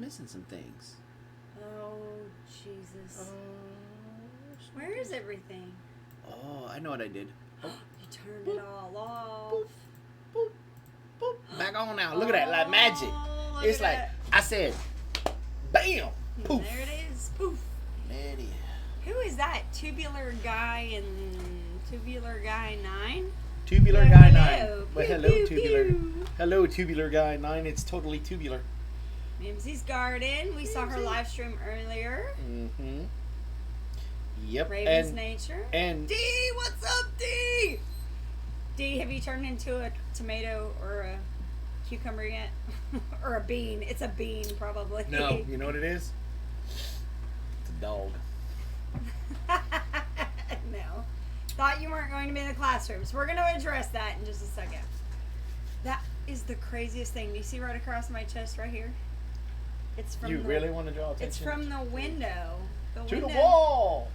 missing some things. Oh, Jesus. Where is everything? Oh, I know what I did. Oh. You turned it all off. Boop, boop, boop. Back on now. Look at that, like magic. It's like, I said, bam, poof. There it is. Poof. There it is. Who is that? Tubular Guy and Tubular Guy 9? Tubular Well, Guy hello. 9. Well, Pew, hello, pew, Tubular. pew. Hello, Tubular Guy 9. It's totally tubular. Mimsy's garden. We saw her live stream earlier. Mm-hmm. Yep. Raven's Nature. And D, what's up, D? D, have you turned into a tomato or a cucumber yet? Or a bean? It's a bean, probably. no, you know what it is? It's a dog. No. Thought you weren't going to be in the classrooms. We're going to address that in just a second. That is the craziest thing. Do you see right across my chest right here? It's from You really want to draw attention? It's from the window. To the wall!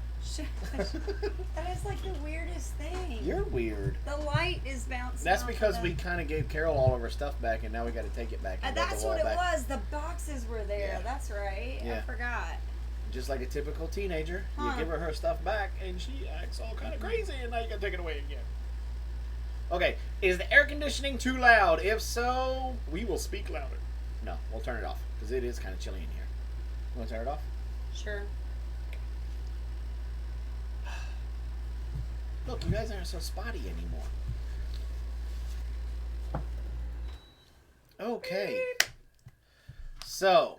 That is like the weirdest thing. You're weird. The light is bouncing. That's off because of we kind of gave Carol all of her stuff back, and now we got to take it back. And that's what it back. was. The boxes were there. Yeah. That's right. Yeah. I forgot. Just like a typical teenager, you give her stuff back, and she acts all kind of crazy, and now you got to take it away again. Okay, is the air conditioning too loud? If so, we will speak louder. No, we'll turn it off, because it is kind of chilly in here. You want to turn it off? Sure. Look, you guys aren't so spotty anymore. Okay. So,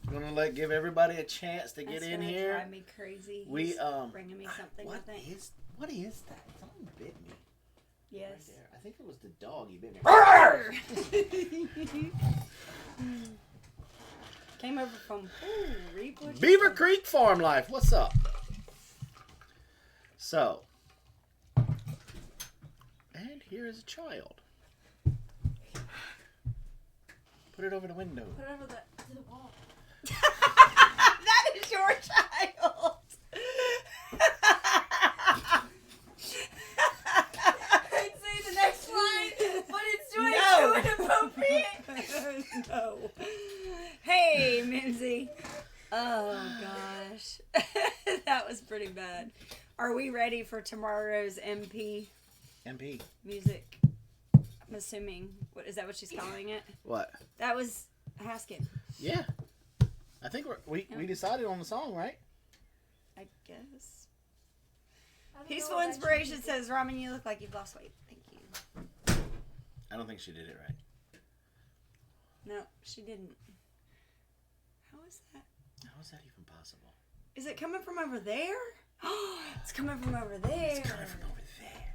I'm gonna give everybody a chance to get in here. Drive me crazy. We He's bringing me something. What I think. what is that? Something bit me. Yes. Right there. I think it was the dog you bit me. Came over from Beaver Creek Farm Life. What's up? So, and here is a child. Put it over the window. Put it over to the wall. That is your child. I'd say the next line, but it's doing too inappropriate. No. Hey, Mimsy. Oh, gosh. That was pretty bad. Are we ready for tomorrow's MP music? I'm assuming. What is that? What she's calling it? What? That was Haskin. Yeah. I think we decided on the song, right? I guess. Peaceful Inspiration says, Ramen, you look like you've lost weight. Thank you. I don't think she did it right. No, she didn't. How is that? How is that even possible? Is it coming from over there? It's coming from over there. It's coming from over there.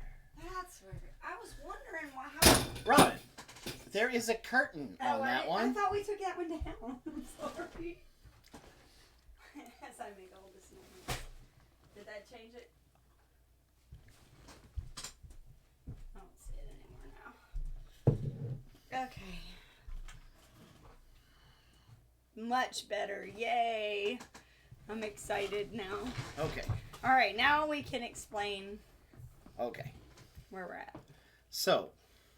That's weird. I was wondering how. Robin, there is a curtain on that one. I thought we took that one down. I'm sorry. As I make all this noise. Did that change it? I don't see it anymore now. Okay. Much better. Yay. I'm excited now. Okay. All right, now we can explain Okay. where we're at. So.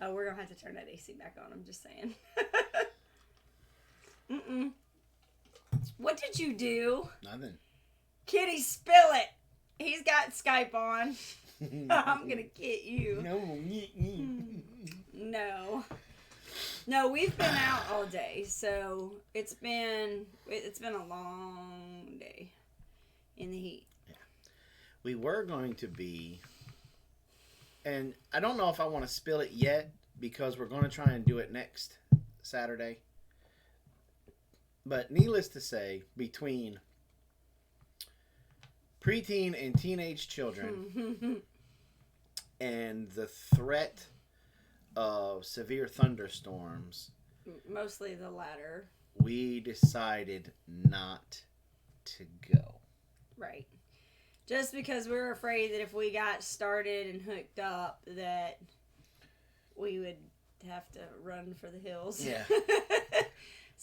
Oh, we're going to have to turn that AC back on. I'm just saying. Mm-mm. What did you do? Nothing. Kitty, spill it. He's got Skype on. I'm going to get you. No. No, we've been out all day, so it's been a long day in the heat. Yeah. We were going to be, and I don't know if I want to spill it yet because we're going to try and do it next Saturday. But needless to say, between preteen and teenage children and the threat of severe thunderstorms, mostly the latter, we decided not to go. Right. Just because we were afraid that if we got started and hooked up that we would have to run for the hills. Yeah.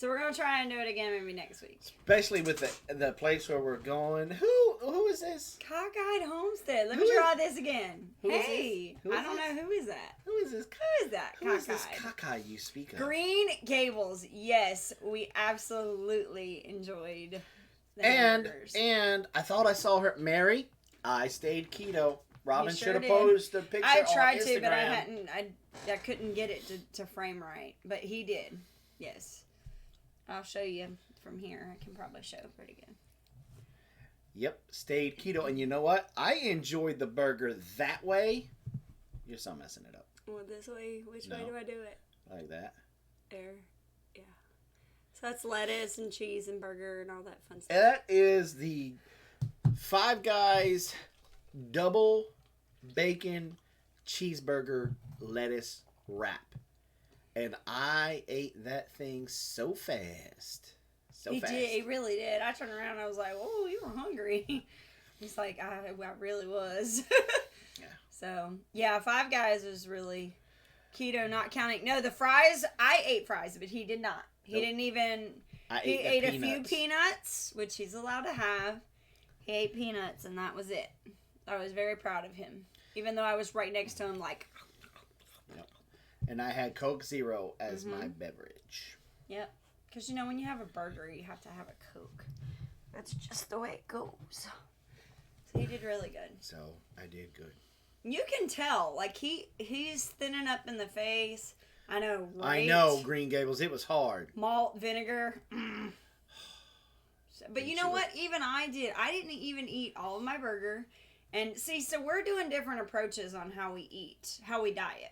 So we're gonna try and do it again maybe next week. Especially with the place where we're going. Who is this? Cockeyed Homestead. Let me try this again. Hey, I don't know who is that. Who is this? Who is that? Who is this cockeye you speak of? Green Gables. Yes, we absolutely enjoyed the hamburgers. And I thought I saw her. Mary, I stayed keto. Robin sure should have did. posted the picture on Instagram. I tried to, but I hadn't. I couldn't get it to frame right. But he did. Yes. I'll show you from here. I can probably show pretty good. Yep, stayed keto. And you know what? I enjoyed the burger that way. You're so messing it up. Well, this way. Which way do I do it? Like that. There. Yeah. So that's lettuce and cheese and burger and all that fun stuff. That is the Five Guys double bacon cheeseburger lettuce wrap. And I ate that thing so fast. He did. He really did. I turned around and I was like, "Oh, you were hungry." He's like, I really was. Yeah. So, yeah, Five Guys was really keto, not counting. No, the fries, I ate fries, but he did not. He didn't even... He ate a few peanuts, which he's allowed to have. He ate peanuts, and that was it. I was very proud of him. Even though I was right next to him, like... Yep. And I had Coke Zero as my beverage. Yep. Because, you know, when you have a burger, you have to have a Coke. That's just the way it goes. So he did really good. So I did good. You can tell. Like, he's thinning up in the face. I know, right? I know, Green Gables. It was hard. Malt, vinegar. But you know what? Even I did. I didn't even eat all of my burger. And see, so we're doing different approaches on how we eat, how we diet.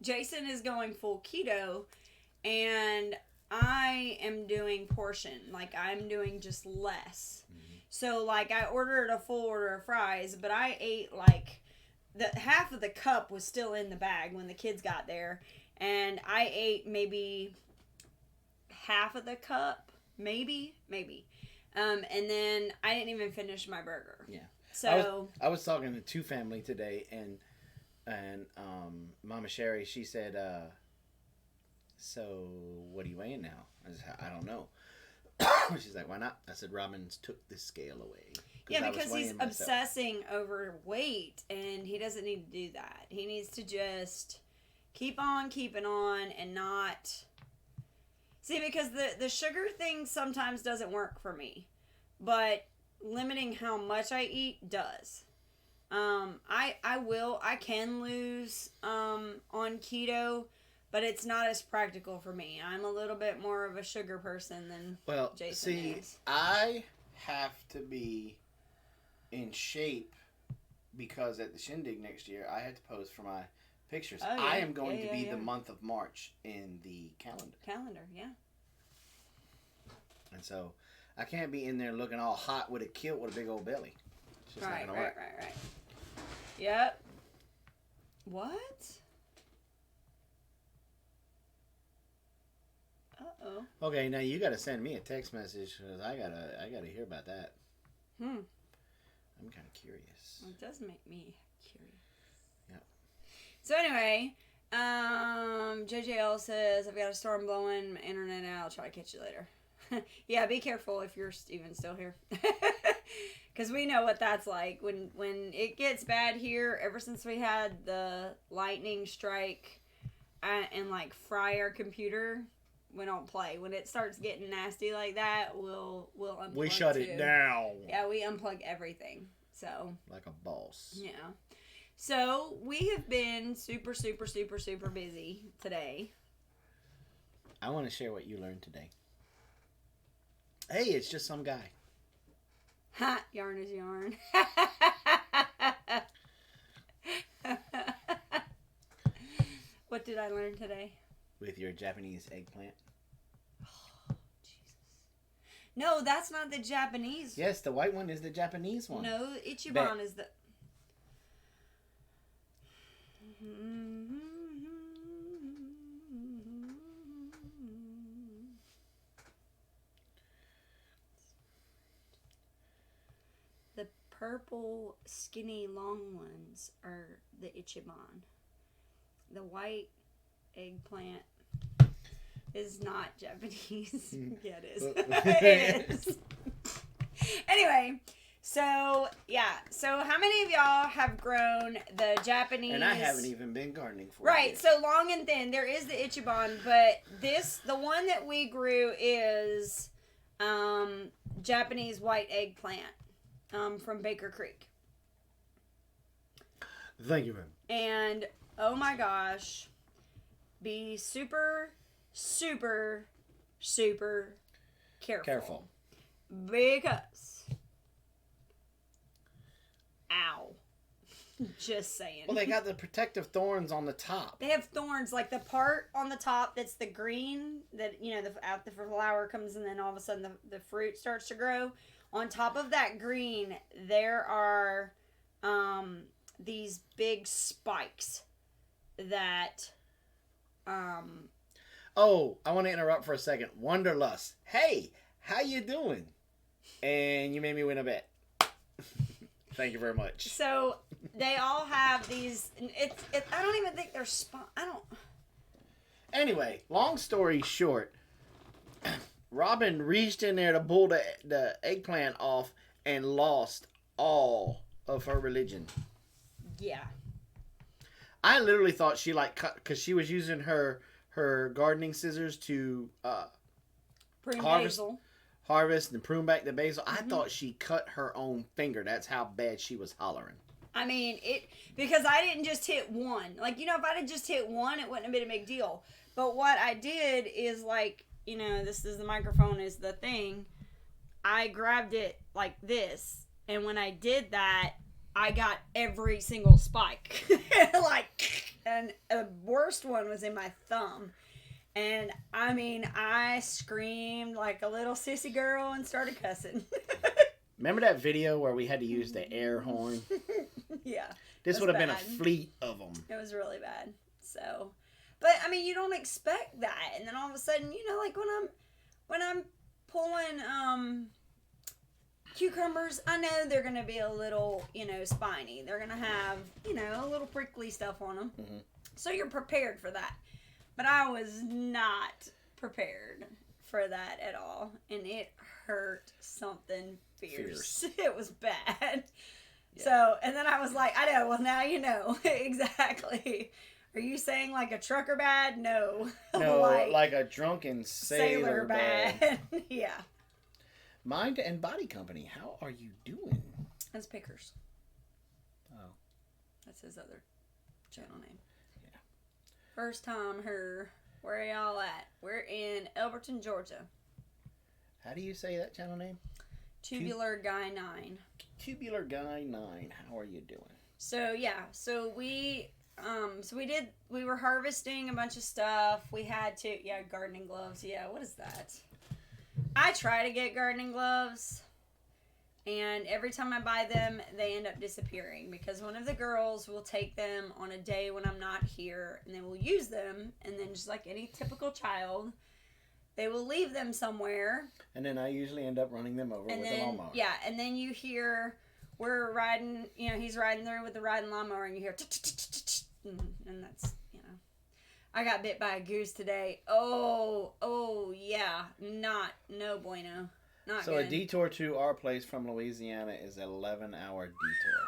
Jason is going full keto, and I am doing portion. Like, I'm doing just less. Mm-hmm. So, like, I ordered a full order of fries, but I ate, like, half of the cup was still in the bag when the kids got there. And I ate maybe half of the cup, maybe. And then I didn't even finish my burger. Yeah. So I was talking to Two Family today, and Mama Sherry, she said, "So what are you weighing now?" I said, "I don't know." She's like, "Why not?" I said, "Robin's took the scale away." Yeah, because he's obsessing over weight, and he doesn't need to do that. He needs to just keep on keeping on and not... See, because the sugar thing sometimes doesn't work for me, but limiting how much I eat does. I can lose on keto, but it's not as practical for me. I'm a little bit more of a sugar person than Jason is. I have to be in shape because at the Shindig next year, I had to pose for my pictures. Oh, yeah. I am going to be the month of March in the calendar. Yeah. And so I can't be in there looking all hot with a kilt with a big old belly. It's just not gonna work. Right. Yep. What? Uh-oh. Okay, now you got to send me a text message because I gotta hear about that. I'm kind of curious. Well, it does make me curious. Yeah. So anyway, JJL says, "I've got a storm blowing, my internet out. I'll try to catch you later." Yeah, be careful if you're even still here. Because we know what that's like. When it gets bad here, ever since we had the lightning strike and like fry our computer, we don't play. When it starts getting nasty like that, we'll unplug. We shut it down. Yeah, we unplug everything. So like a boss. Yeah. So we have been super busy today. I want to share what you learned today. Hey, it's just some guy. Ha! Yarn is yarn. What did I learn today? With your Japanese eggplant. Oh, Jesus. No, that's not the Japanese. Yes, the white one is the Japanese one. No, Ichiban is the... The purple, skinny, long ones are the Ichiban. The white eggplant. is not Japanese. Yeah, it is. It is. Anyway, so how many of y'all have grown the Japanese? And I haven't even been gardening for right. years. So long and thin. There is the Ichiban, but the one that we grew is Japanese white eggplant from Baker Creek. Thank you, man. And oh my gosh, be super, super, super careful. Because, ow. Just saying. Well, they got the protective thorns on the top. They have thorns, like the part on the top that's the green, that, the flower comes and then all of a sudden the fruit starts to grow. On top of that green, there are these big spikes that... Oh, I want to interrupt for a second. Wanderlust. Hey, how you doing? And you made me win a bet. Thank you very much. So they all have these. I don't even think they're I don't. Anyway, long story short, Robin reached in there to pull the eggplant off and lost all of her religion. Yeah. I literally thought she cut because she was using her gardening scissors to Prune harvest and prune back the basil. I thought she cut her own finger. That's how bad she was hollering. I mean, because I didn't just hit one. Like, if I had just hit one, it wouldn't have been a big deal. But what I did is, like, this is the microphone is the thing. I grabbed it like this. And when I did that, I got every single spike. And the worst one was in my thumb. And, I mean, I screamed like a little sissy girl and started cussing. Remember that video where we had to use the air horn? Yeah. This would have been a fleet of them. It was really bad. So, but, I mean, you don't expect that. And then all of a sudden, like when I'm pulling cucumbers, I know they're going to be a little, spiny. They're going to have, a little prickly stuff on them. Mm-hmm. So you're prepared for that. But I was not prepared for that at all. And it hurt something fierce. It was bad. Yeah. So, and then I was like, I know, well, now you know. Exactly. Are you saying like a trucker bad? No. No, like a drunken sailor bad. Yeah. Mind and Body Company, how are you doing? That's Pickers. Oh. That's his other channel name. First time here. Where y'all at? We're in Elberton, Georgia. How do you say that channel name? Tubular Guy 9. Tubular Guy 9. How are you doing? So we were harvesting a bunch of stuff. We had to gardening gloves. Yeah, what is that? I try to get gardening gloves. And every time I buy them, they end up disappearing because one of the girls will take them on a day when I'm not here and they will use them. And then just like any typical child, they will leave them somewhere. And then I usually end up running them over with the lawnmower. Yeah, and then you hear, we're riding, he's riding there with the riding lawnmower and you hear, and that's, I got bit by a goose today. Oh, yeah, no bueno. Not so good. A detour to our place from Louisiana is an 11-hour detour.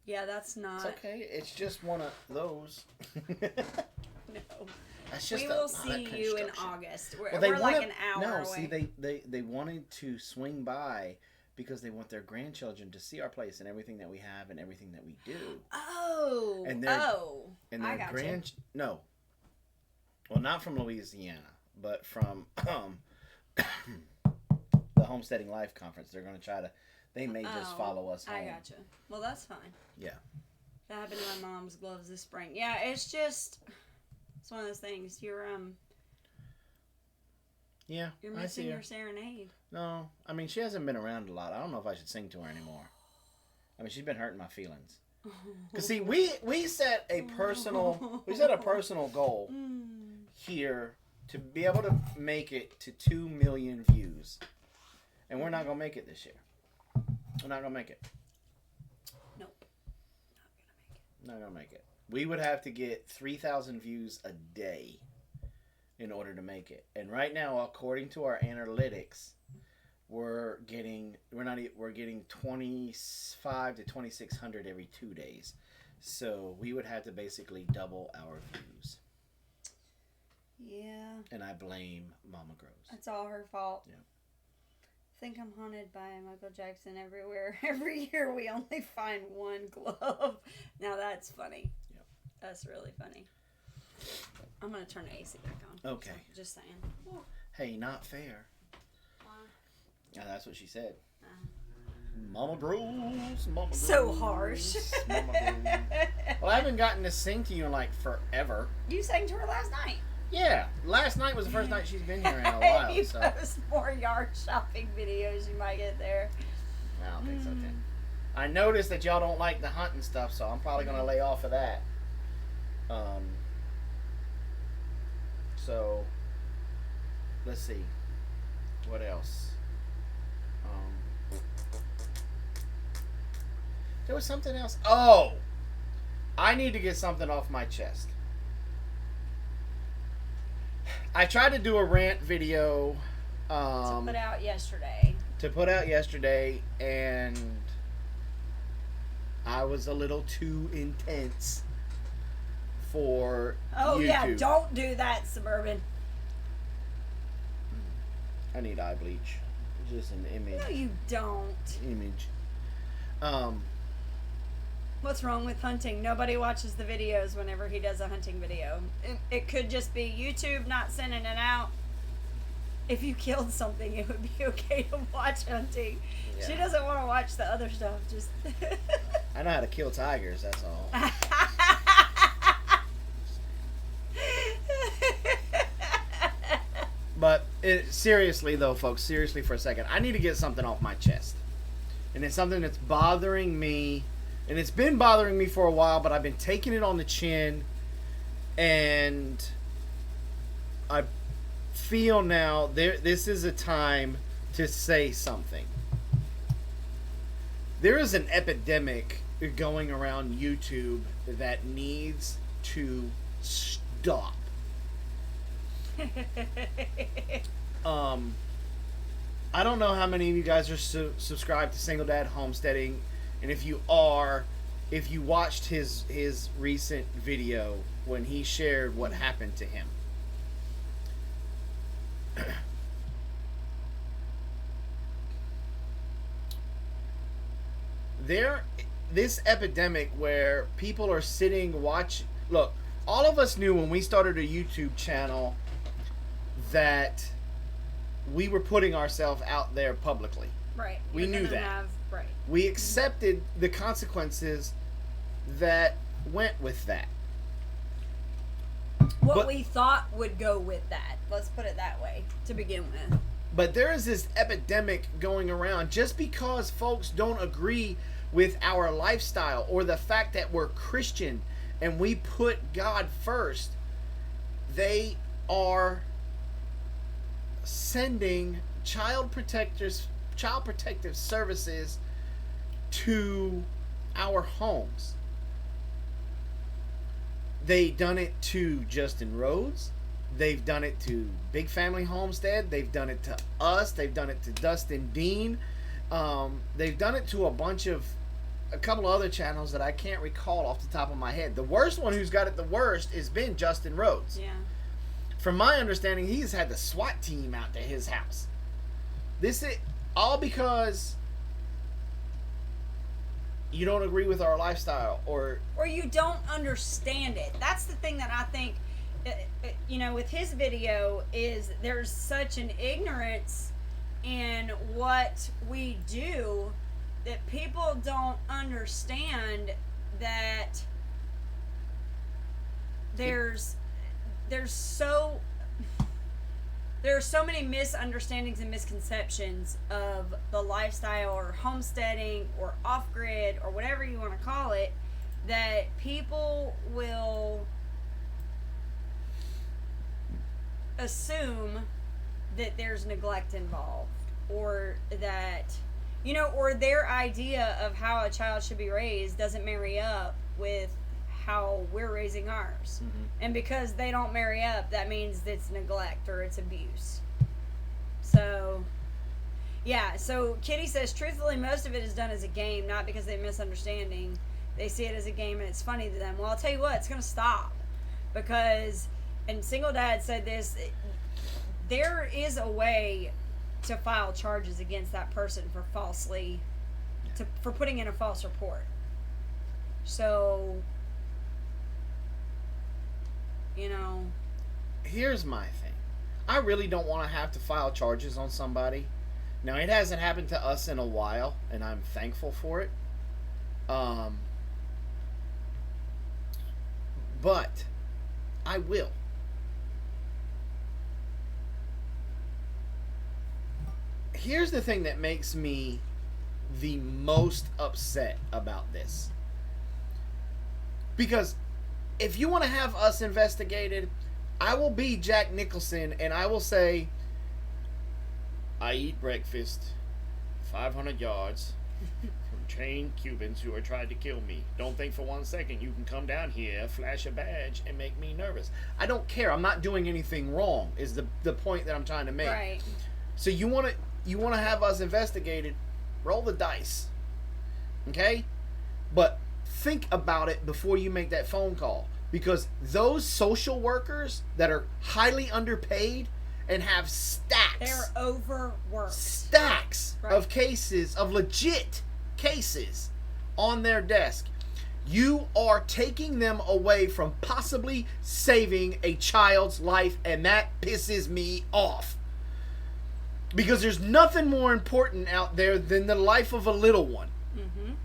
Yeah, that's not... It's okay. It's just one of those. No. That's just we will see you in August. We're like an hour away. See, they wanted to swing by because they want their grandchildren to see our place and everything that we have and everything that we do. Oh. And I got you. No. Well, not from Louisiana, but from... the Homesteading Life Conference. They're going to try to... They may just follow us home. I gotcha. Well, that's fine. Yeah. That happened to my mom's gloves this spring. Yeah, it's just... It's one of those things. You're missing your serenade. No. I mean, she hasn't been around a lot. I don't know if I should sing to her anymore. I mean, she's been hurting my feelings. Because, see, we set a personal goal here to be able to make it to 2 million views. And we're not going to make it this year. We're not going to make it. Nope. Not going to make it. We would have to get 3,000 views a day in order to make it. And right now, according to our analytics, we're getting 25 to 2,600 every 2 days. So we would have to basically double our views. Yeah. And I blame Mama Grows. That's all her fault. Yeah. I think I'm haunted by Michael Jackson everywhere. Every year we only find one glove. Now that's funny. Yep. That's really funny. I'm going to turn the AC back on. Okay. So, just saying. Hey, not fair. Yeah, that's what she said. Uh, Mama Grows, Mama Grows. So harsh. Mama Grows. Well, I haven't gotten to sing to you in like forever. You sang to her last night. Yeah, last night was the first night she's been here in a while. You So post more yard shopping videos, you might get there. I don't think so, Tim. I noticed that y'all don't like the hunting stuff, so I'm probably going to lay off of that. So, let's see. What else? There was something else. Oh! I need to get something off my chest. I tried to do a rant video. To put out yesterday. And I was a little too intense for YouTube. Yeah, don't do that, Suburban. I need eye bleach. Just an image. No, you don't. Image. What's wrong with hunting? Nobody watches the videos whenever he does a hunting video. It could just be YouTube not sending it out. If you killed something, it would be okay to watch hunting. Yeah. She doesn't want to watch the other stuff. Just I know how to kill tigers, that's all. But seriously though, folks, seriously for a second, I need to get something off my chest. And it's something that's bothering me. And it's been bothering me for a while, but I've been taking it on the chin. And I feel now this is a time to say something. There is an epidemic going around YouTube that needs to stop. I don't know how many of you guys are subscribed to Single Dad Homesteading, and if you are, if you watched his recent video when he shared what happened to him. This epidemic where people are sitting look, all of us knew when we started a YouTube channel that we were putting ourselves out there publicly. Right. We knew that. Right. We accepted the consequences that went with that. What we thought would go with that. Let's put it that way to begin with. But there is this epidemic going around just because folks don't agree with our lifestyle or the fact that we're Christian and we put God first. They are sending child protective services to our homes. They done it to Justin Rhodes. They've done it to Big Family Homestead. They've done it to us. They've done it to Dustin Dean. They've done it to a couple of other channels that I can't recall off the top of my head. The worst one who's got it the worst has been Justin Rhodes. Yeah. From my understanding, he's had the SWAT team out to his house. This is all because you don't agree with our lifestyle or you don't understand it. That's the thing that I think, with his video is there's such an ignorance in what we do that people don't understand that there are so many misunderstandings and misconceptions of the lifestyle or homesteading or off-grid or whatever you want to call it, that people will assume that there's neglect involved, or that, or their idea of how a child should be raised doesn't marry up with how we're raising ours. And because they don't marry up, that means it's neglect or it's abuse. So, yeah. So Kitty says, truthfully, most of it is done as a game, not because they misunderstanding. They see it as a game and it's funny to them. Well, I'll tell you what, it's going to stop. Because, and Single Dad said this, there is a way to file charges against that person for for putting in a false report. So, you know. Here's my thing. I really don't want to have to file charges on somebody. Now, it hasn't happened to us in a while, and I'm thankful for it. But I will. Here's the thing that makes me the most upset about this. Because if you want to have us investigated, I will be Jack Nicholson and I will say, I eat breakfast 500 yards from trained Cubans who are trying to kill me. Don't think for 1 second you can come down here, flash a badge, and make me nervous. I don't care. I'm not doing anything wrong is the point that I'm trying to make. Right. So you want to have us investigated, roll the dice. Okay? But think about it before you make that phone call. Because those social workers that are highly underpaid and have stacks. They're overworked. Stacks of cases, of legit cases on their desk. You are taking them away from possibly saving a child's life, and that pisses me off. Because there's nothing more important out there than the life of a little one. Mm-hmm.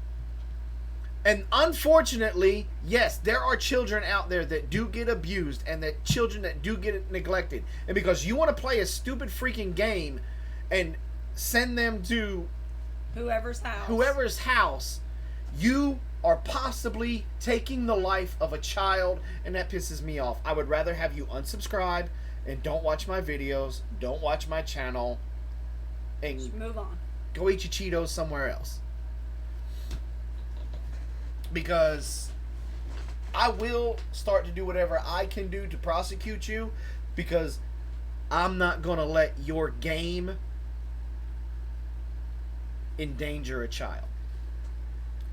And unfortunately, yes, there are children out there that do get abused and that children that do get neglected. And because you want to play a stupid freaking game and send them to whoever's house, you are possibly taking the life of a child, and that pisses me off. I would rather have you unsubscribe and don't watch my videos, don't watch my channel, and just move on. Go eat your Cheetos somewhere else. Because I will start to do whatever I can do to prosecute you, because I'm not going to let your game endanger a child.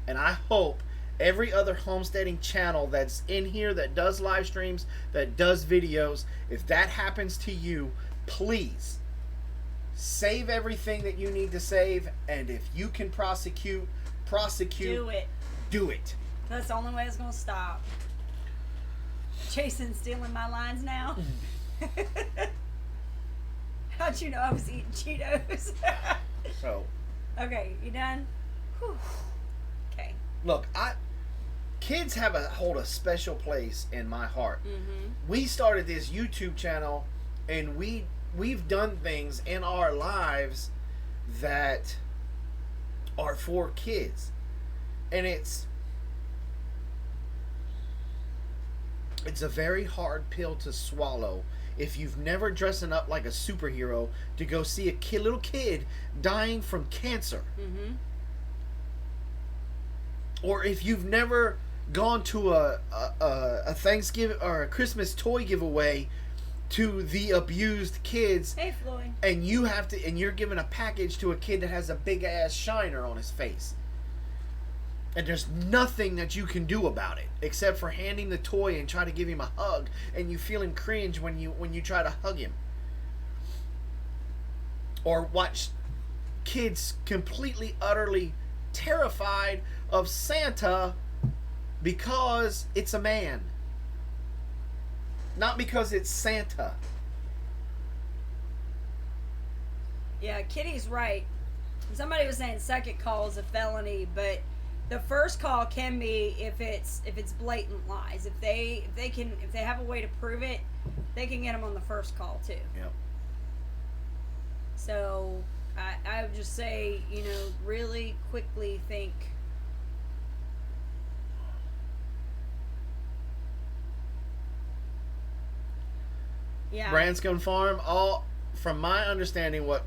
And I hope every other homesteading channel that's in here that does live streams, that does videos, if that happens to you, please save everything that you need to save, and if you can prosecute. Do it. That's the only way it's going to stop. Jason's stealing my lines now. How'd you know I was eating Cheetos? So. Okay, you done? Whew. Okay. Look, kids hold a special place in my heart. Mm-hmm. We started this YouTube channel, and we've done things in our lives that are for kids. And it's a very hard pill to swallow if you've never dressing up like a superhero to go see a little kid dying from cancer. Mm-hmm. Or if you've never gone to a Thanksgiving or a Christmas toy giveaway to the abused kids. Hey, Floyd. And you're giving a package to a kid that has a big ass shiner on his face. And there's nothing that you can do about it except for handing the toy and try to give him a hug, and you feel him cringe when you try to hug him. Or watch kids completely, utterly terrified of Santa because it's a man. Not because it's Santa. Yeah, Kitty's right. Somebody was saying second call is a felony, but the first call can be if it's blatant lies. If they have a way to prove it, they can get them on the first call too. Yep. So I would just say, really quickly think. Yeah. Branscombe Farm, from my understanding, what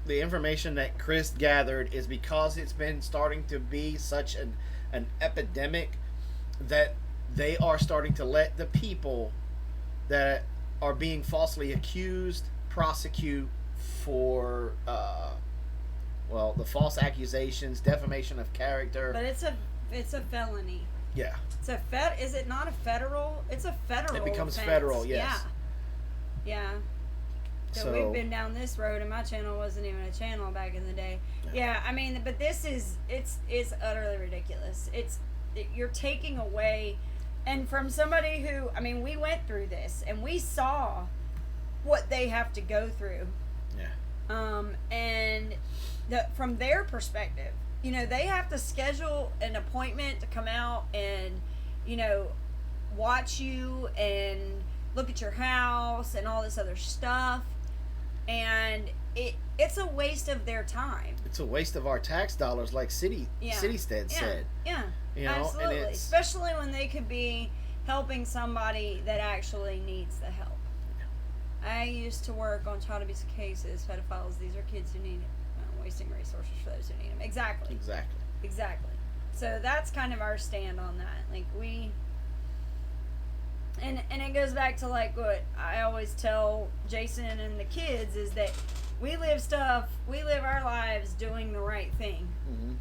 the information that Chris gathered is because it's been starting to be such an epidemic that they are starting to let the people that are being falsely accused prosecute for the false accusations, defamation of character. But it's a felony. Yeah. Is it not a federal? It's a federal. It becomes offense. federal, yes. Yeah. So we've been down this road, and my channel wasn't even a channel back in the day. Yeah, I mean, but this is it's utterly ridiculous. You're taking away, and from somebody who, I mean, we went through this and we saw what they have to go through. Yeah. And from their perspective, you know, they have to schedule an appointment to come out and, you know, watch you and look at your house and all this other stuff. And it's a waste of their time. It's a waste of our tax dollars, like Citystead said. Yeah, you know, absolutely. and especially when they could be helping somebody that actually needs the help. I used to work on child abuse cases, pedophiles. These are kids who need it. Wasting resources for those who need them. Exactly. So that's kind of our stand on that. Like and it goes back to like what I always tell Jason and the kids is that we live our lives doing the right thing. Mm-hmm.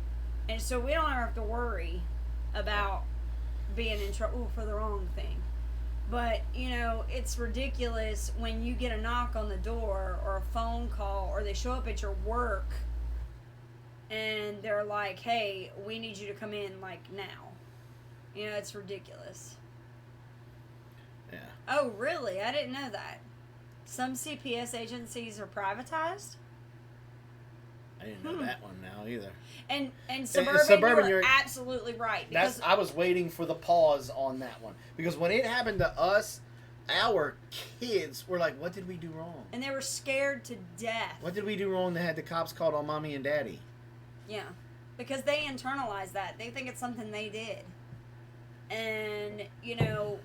And so we don't ever have to worry about being in trouble for the wrong thing. But, you know, it's ridiculous when you get a knock on the door or a phone call or they show up at your work and they're like, hey, we need you to come in, like, now. You know, it's ridiculous. Yeah. Oh, really? I didn't know that. Some CPS agencies are privatized? I didn't know that one now either. And Suburban, you're absolutely right. I was waiting for the pause on that one. Because when it happened to us, our kids were like, what did we do wrong? And they were scared to death. What did we do wrong that had the cops called on mommy and daddy? Yeah. Because they internalize that. They think it's something they did. And, you know,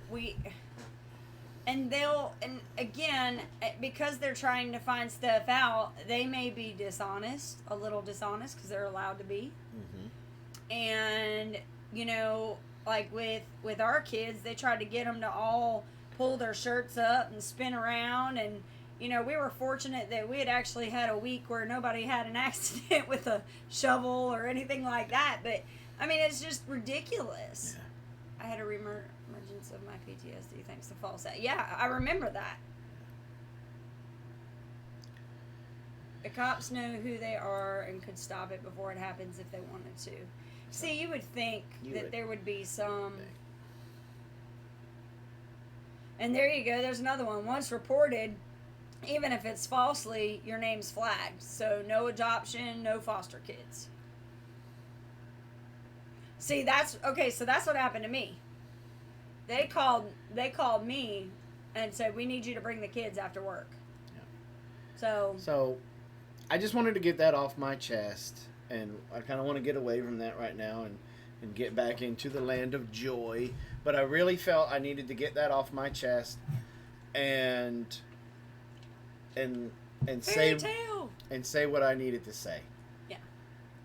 and again, because they're trying to find stuff out, they may be a little dishonest, because they're allowed to be. Mm-hmm. And, you know, like with our kids, they tried to get them to all pull their shirts up and spin around. And, you know, we were fortunate that we had actually had a week where nobody had an accident with a shovel or anything like that. But, I mean, it's just ridiculous. Yeah. I had a emergence of my PTSD thanks to false. Yeah, I remember that. The cops know who they are and could stop it before it happens if they wanted to. See, you would think that there would be some... And there you go, there's another one. Once reported, even if it's falsely, your name's flagged. So no adoption, no foster kids. See, so that's what happened to me. They called me and said, we need you to bring the kids after work. Yeah. So I just wanted to get that off my chest, and I kind of want to get away from that right now and get back into the land of joy. But I really felt I needed to get that off my chest and say what I needed to say. Yeah.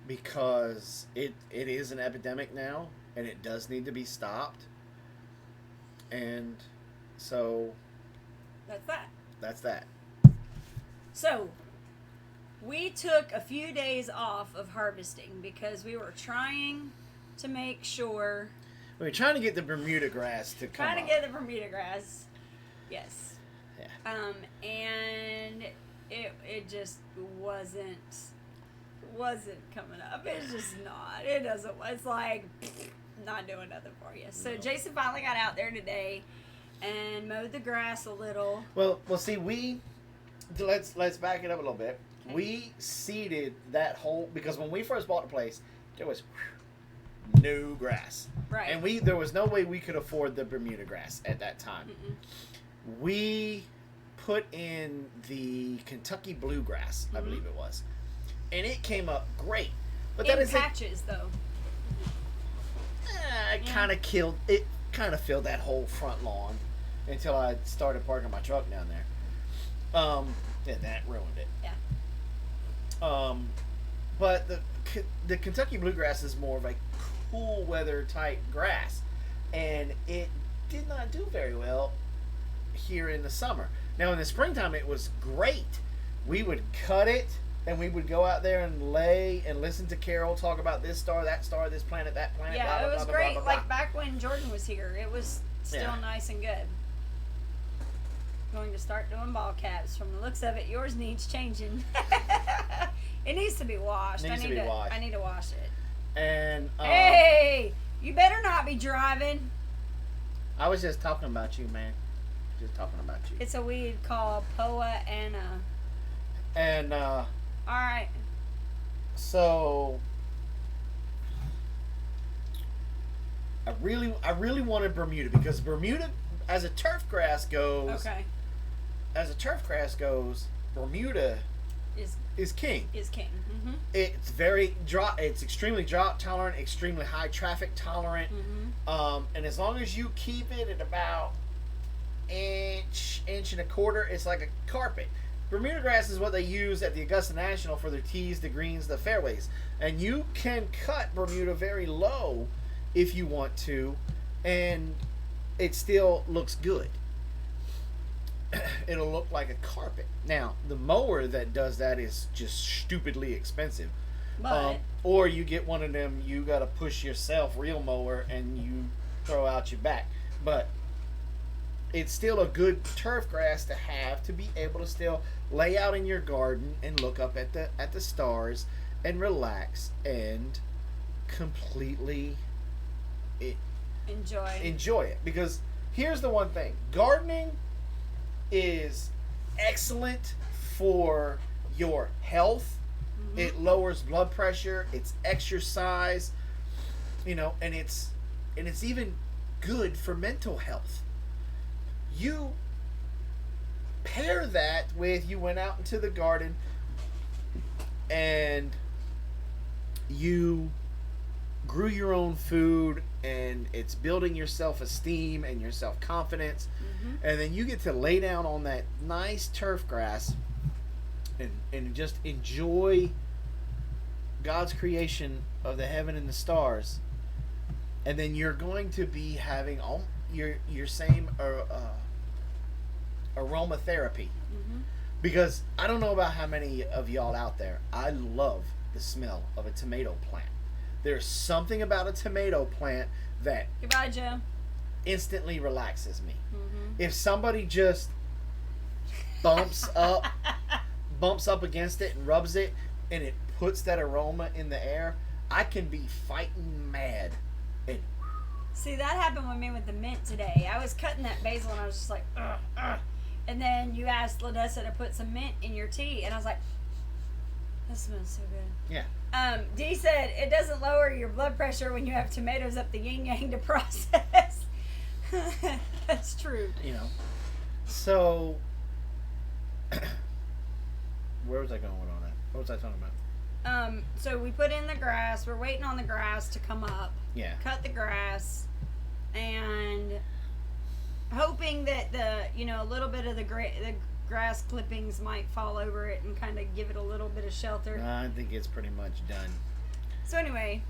Because it is an epidemic now, and it does need to be stopped. And so that's that. So we took a few days off of harvesting because we were trying to make sure. We were trying to get the Bermuda grass to come Trying to get the Bermuda grass. Yes. Yeah. And it just wasn't coming up. It's just not. It doesn't. It's like not doing nothing for you. So Jason finally got out there today and mowed the grass a little. Well, see, let's back it up a little bit. Okay. We seeded that whole, because when we first bought the place, there was no grass. Right. And there was no way we could afford the Bermuda grass at that time. Mm-mm. We put in the Kentucky bluegrass, I believe it was. And it came up great. But in patches, though. It kind of filled that whole front lawn until I started parking my truck down there. That ruined it. Yeah. But the Kentucky bluegrass is more of a cool weather type grass. and it did not do very well here in the summer. Now in the springtime it was great. We would cut it and we would go out there and lay and listen to Carol talk about this star, this planet, that planet. Yeah, blah, it was blah, great. blah, blah, blah. Like back when Jordan was here, it was still nice and good. Going to start doing ball caps. From the looks of it, yours needs changing. It needs to be washed. I need to wash it. And hey, you better not be driving. I was just talking about you, man. Just talking about you. It's a weed called Poa Anna. And all right. So I really wanted Bermuda because Bermuda, as a turfgrass goes. Okay. As a turfgrass goes, Bermuda is king. Is king. Mm-hmm. It's very drought. It's extremely drought tolerant, extremely high traffic tolerant. Mm-hmm. And as long as you keep it at about inch and a quarter, it's like a carpet. Bermuda grass is what they use at the Augusta National for their tees, the greens, the fairways. And you can cut Bermuda very low if you want to, and it still looks good. It'll look like a carpet. Now, the mower that does that is just stupidly expensive. But or you get one of them, you got to push yourself real mower and you throw out your back. But it's still a good turf grass to have, to be able to still lay out in your garden and look up at the stars and relax and completely enjoy it. Because here's the one thing: gardening is excellent for your health. Mm-hmm. It lowers blood pressure. It's exercise, and it's even good for mental health. You pair that with, you went out into the garden and you grew your own food, and it's building your self-esteem and your self-confidence. Mm-hmm. And then you get to lay down on that nice turf grass and just enjoy God's creation of the heaven and the stars. And then you're going to be having your same aromatherapy. Mm-hmm. Because I don't know about how many of y'all out there, I love the smell of a tomato plant. There's something about a tomato plant that goodbye, Joe, instantly relaxes me. Mm-hmm. If somebody just bumps up against it and rubs it, and it puts that aroma in the air, I can be fighting mad. And see, that happened with me with the mint today. I was cutting that basil and I was just like, and then you asked Ladessa to put some mint in your tea, and I was like, that smells so good. Yeah. Dee said it doesn't lower your blood pressure when you have tomatoes up the yin yang to process. That's true. So where was I going on that? What was I talking about? So we put in the grass. We're waiting on the grass to come up. Yeah. Cut the grass, and hoping that a little bit of the grass clippings might fall over it and kind of give it a little bit of shelter. I think it's pretty much done. So anyway,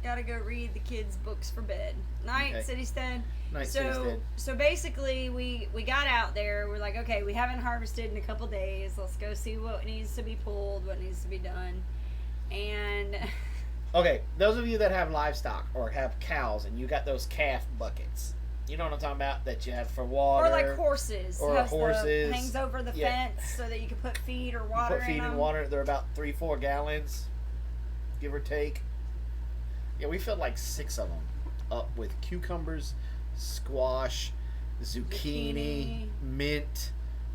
gotta go read the kids' books for bed. Night, okay. Citystead. Night, Citystead. So basically, we got out there. We're like, okay, we haven't harvested in a couple days. Let's go see what needs to be pulled, what needs to be done. And okay, those of you that have livestock or have cows and you got those calf buckets, you know what I'm talking about, that you have for water. Or like horses. Or horses. Hangs over the fence so that you can put feed or water in them. Put feed and water. They're about 3-4 gallons, give or take. Yeah, we filled like 6 of them up with cucumbers, squash, zucchini, mint.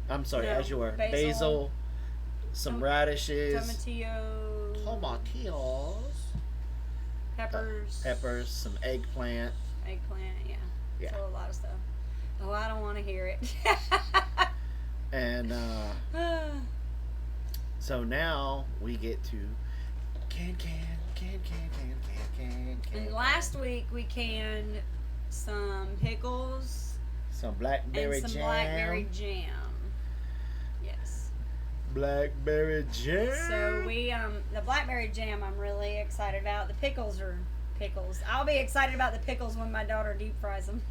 I'm sorry, basil, some radishes, tomatillos, peppers, some eggplant. Yeah. So a lot of stuff. Oh, I don't want to hear it. And so now we get to can. And last week we canned some pickles, some blackberry and some jam. Blackberry jam. Yes. Blackberry jam. So we the blackberry jam I'm really excited about. The pickles are pickles. I'll be excited about the pickles when my daughter deep fries them.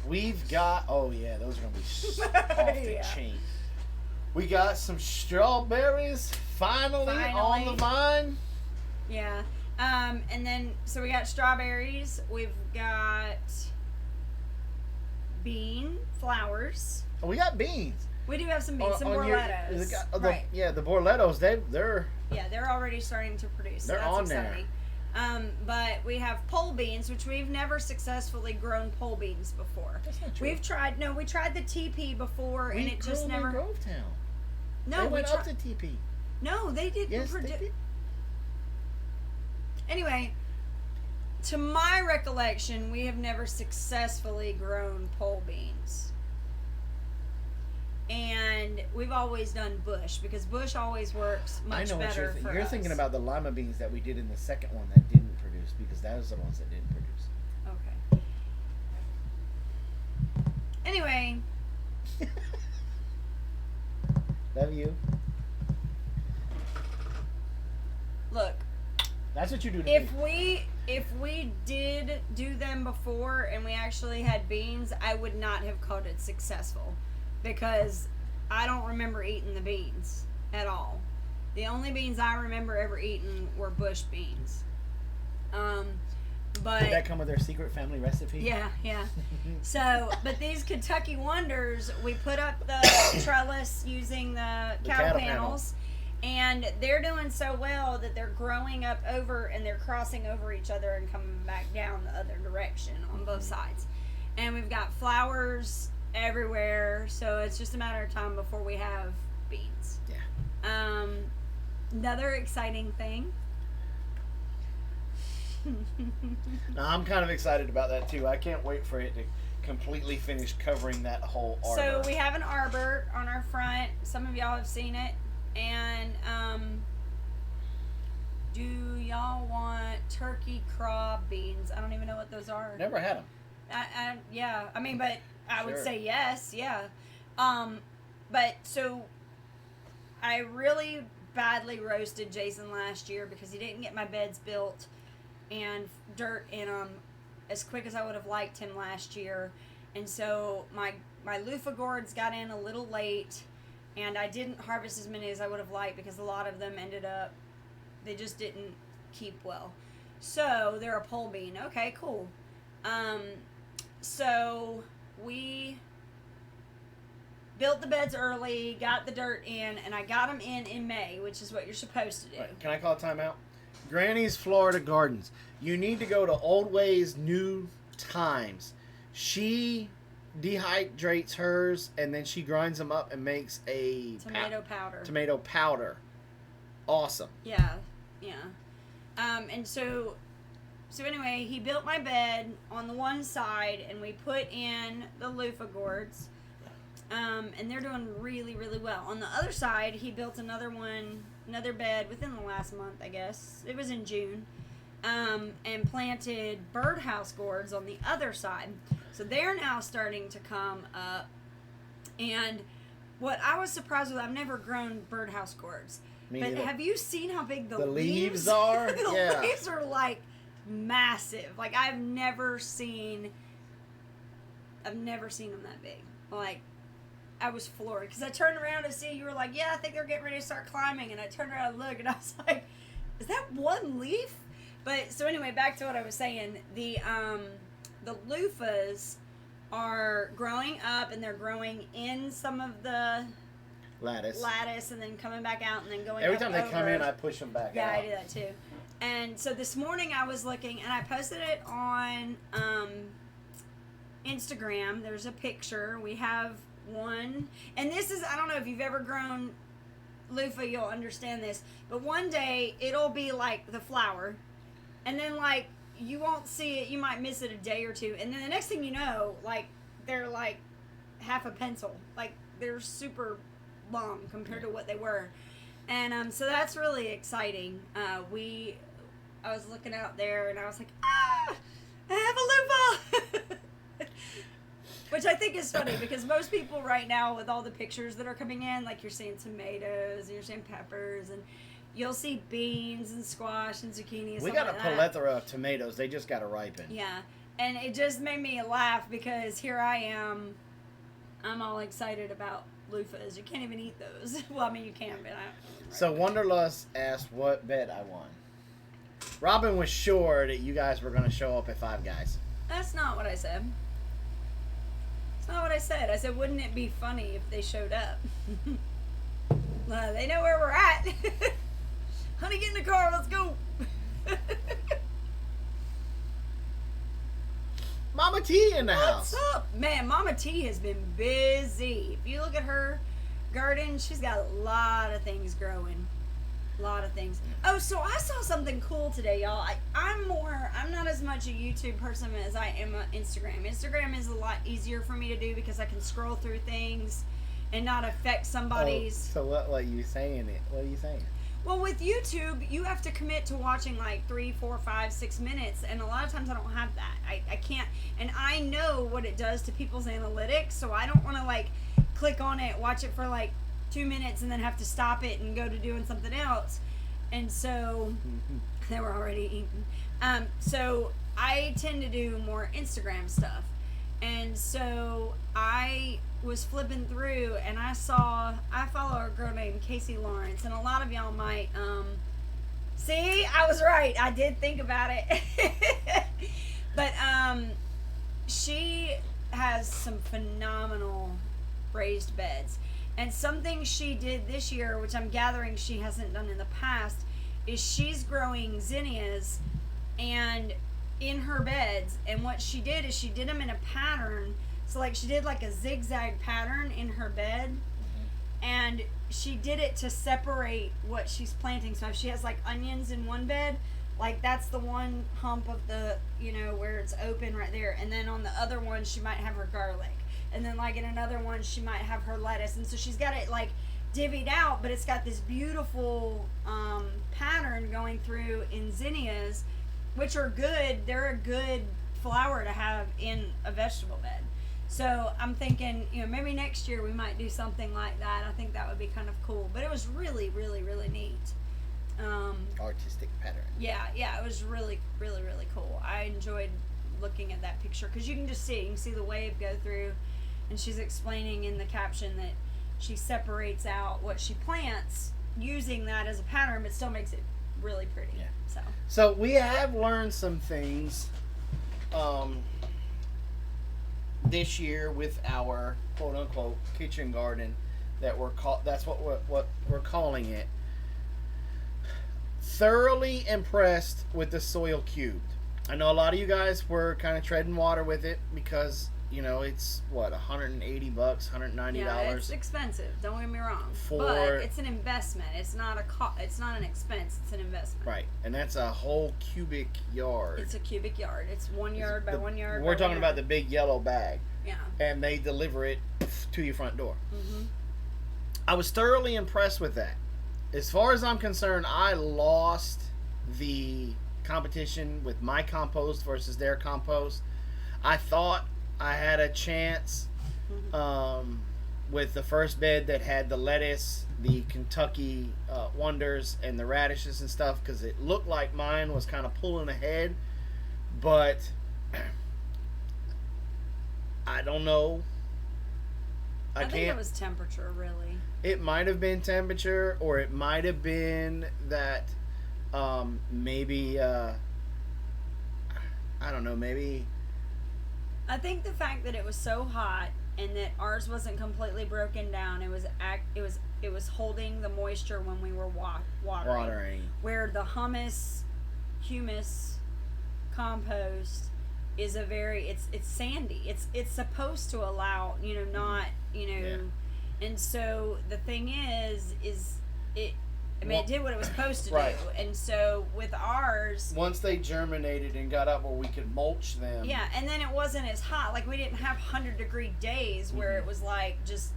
We've got, oh yeah, those are going to be off the chain. We got some strawberries finally on the vine. Yeah. And then, so we got strawberries. We've got flowers. Oh, we got beans. We do have some beans, some borlettos. Right. Yeah, the borlettos, they're... Yeah, they're already starting to produce. So they're that's on exciting. there. But we have pole beans, which we've never successfully grown pole beans before. That's not true. We tried the TP before, and it just never... in Grovetown. No, they went up to TP. No, they didn't. Yes, they did. Anyway, to my recollection, we have never successfully grown pole beans. And we've always done bush, because bush always works much better for us. You're thinking about the lima beans that we did in the second one that didn't produce, because those are the ones that didn't produce. Okay. Anyway. Love you. Look. That's what you do to me. If we did do them before and we actually had beans, I would not have called it successful, because I don't remember eating the beans at all. The only beans I remember ever eating were bush beans. But did that come with their secret family recipe? Yeah. So, but these Kentucky Wonders, we put up the trellis using the cattle panels. And they're doing so well that they're growing up over and they're crossing over each other and coming back down the other direction on both sides. And we've got flowers everywhere, so it's just a matter of time before we have beans. Yeah. Another exciting thing. I'm kind of excited about that too. I can't wait for it to completely finish covering that whole arbor. So we have an arbor on our front. Some of y'all have seen it. And do y'all want turkey crab beans? I don't even know what those are. Never had them. Yeah. I mean, but I would say yes. Yeah. But so I really badly roasted Jason last year because he didn't get my beds built and dirt in them as quick as I would have liked him last year. And so my loofah gourds got in a little late. And I didn't harvest as many as I would have liked because a lot of them they just didn't keep well. So they're a pole bean. Okay, cool. So we built the beds early, got the dirt in, and I got them in May, which is what you're supposed to do. Right. Can I call a timeout? Granny's Florida Gardens. You need to go to Old Ways, New Times. She dehydrates hers and then she grinds them up and makes a tomato powder. Awesome. Yeah. And so anyway, he built my bed on the one side and we put in the loofah gourds, and they're doing really, really well. On the other side, he built another bed within the last month, I guess it was in June, and planted birdhouse gourds on the other side. So they're now starting to come up. And what I was surprised with, I've never grown birdhouse gourds. But have you seen how big the leaves are? The leaves are like massive. Like I've never seen them that big. Like I was floored because I turned around to see you were like, yeah, I think they're getting ready to start climbing, and I turned around and looked and I was like, is that one leaf? But so anyway, back to what I was saying. The loofahs are growing up and they're growing in some of the lattice and then coming back out and then going every time they come in, I push them back out. Yeah, I do that too. And so this morning I was looking and I posted it on Instagram. There's a picture. We have one. And this is, I don't know if you've ever grown loofah, you'll understand this. But one day it'll be like the flower. And then like you won't see it. You might miss it a day or two. And then the next thing you know, like they're like half a pencil. Like they're super long compared to what they were. And so that's really exciting. I was looking out there and I was like, I have a loofah. Which I think is funny because most people right now with all the pictures that are coming in, like you're seeing tomatoes and you're seeing peppers and you'll see beans and squash and zucchini and We stuff got like a that. plethora of tomatoes. They just got to ripen. Yeah. And it just made me laugh because here I am. I'm all excited about loofahs. You can't even eat those. Well, I mean, you can, but I don't. So Wanderlust asked what bet I won. Robin was sure that you guys were going to show up at Five Guys. That's not what I said. That's not what I said. I said, wouldn't it be funny if they showed up? They know where we're at. Honey, get in the car. Let's go. Mama T in the house. What's up? Man, Mama T has been busy. If you look at her garden, she's got a lot of things growing. A lot of things. Oh, so I saw something cool today, y'all. I'm not as much a YouTube person as I am on Instagram. Instagram is a lot easier for me to do because I can scroll through things and not affect somebody's. Oh, so what are you saying? What are you saying? Well, with YouTube, you have to commit to watching like 3, 4, 5, 6 minutes, and a lot of times I don't have that. I can't, and I know what it does to people's analytics, so I don't want to like click on it, watch it for like 2 minutes, and then have to stop it and go to doing something else. And so they were already eating. So I tend to do more Instagram stuff, and so I was flipping through and I follow a girl named Casey Lawrence, and a lot of y'all might see, I was right. I did think about it. But she has some phenomenal raised beds. And something she did this year, which I'm gathering she hasn't done in the past, is she's growing zinnias and in her beds, and what she did is she did them in a pattern. So like she did like a zigzag pattern in her bed, and she did it to separate what she's planting. So if she has like onions in one bed, like that's the one hump of the, where it's open right there. And then on the other one, she might have her garlic. And then like in another one, she might have her lettuce. And so she's got it like divvied out, but it's got this beautiful pattern going through in zinnias, which are good. They're a good flower to have in a vegetable bed. So I'm thinking, maybe next year we might do something like that. I think that would be kind of cool. But it was really, really, really neat. Artistic pattern. Yeah, it was really, really, really cool. I enjoyed looking at that picture because you can just see, you can see the wave go through, and she's explaining in the caption that she separates out what she plants using that as a pattern, but still makes it really pretty. Yeah. So we have learned some things this year with our quote unquote kitchen garden that that's what we're calling it. Thoroughly impressed with the soil cubed. I know a lot of you guys were kind of treading water with it because it's what, $180, $190. Yeah, it's expensive. Don't get me wrong. But it's an investment. It's not it's not an expense. It's an investment. Right, and that's a whole cubic yard. It's a cubic yard. It's 1 yard by 1 yard. We're talking about the big yellow bag. Yeah. And they deliver it to your front door. Mm-hmm. I was thoroughly impressed with that. As far as I'm concerned, I lost the competition with my compost versus their compost. I thought I had a chance with the first bed that had the lettuce, the Kentucky Wonders, and the radishes and stuff, because it looked like mine was kind of pulling ahead, but I don't know. I think it was temperature, really. It might have been temperature, or it might have been that maybe I don't know, maybe. I think the fact that it was so hot and that ours wasn't completely broken down, it was holding the moisture when we were watering. Where the humus compost is a very it's sandy. It's supposed to allow not Yeah. And so the thing is it. I mean, it did what it was supposed to right. do. And so with ours, once they germinated and got up where we could mulch them. Yeah, and then it wasn't as hot. Like, we didn't have 100-degree days where it was like just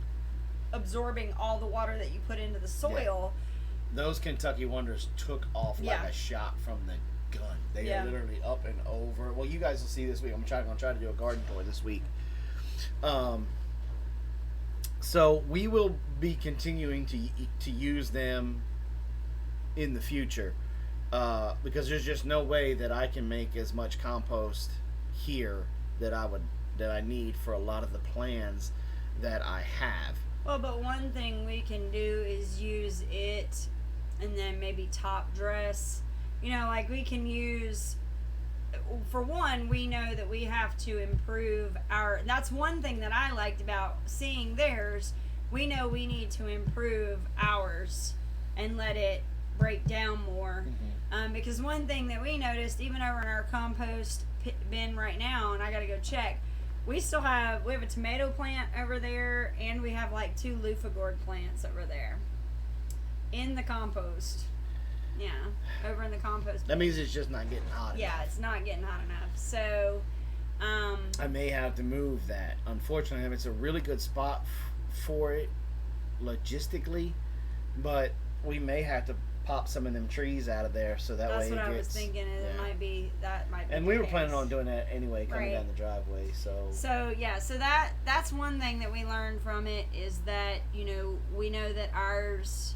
absorbing all the water that you put into the soil. Yeah. Those Kentucky Wonders took off like a shot from the gun. They are literally up and over. Well, you guys will see this week. I'm gonna try to do a garden tour this week. So we will be continuing to use them in the future, because there's just no way that I can make as much compost here that I need for a lot of the plans that I have. Well, but one thing we can do is use it and then maybe top dress. You know, like we can use, for one, we know that we have to improve that's one thing that I liked about seeing theirs. We know we need to improve ours and let it break down more. Because one thing that we noticed, even over in our compost bin right now, and I got to go check, we have a tomato plant over there, and we have like 2 loofah gourd plants over there in the compost. Yeah, over in the compost bin. That means it's just not getting hot enough. Yeah, it's not getting hot enough. So, I may have to move that. Unfortunately, it's a really good spot for it logistically, but we may have to pop some of them trees out of there so that that's way what it I gets, was thinking. That might be. And we were planning on doing that anyway, coming down the driveway. So yeah, so that's one thing that we learned from it, is that, you know, we know that ours,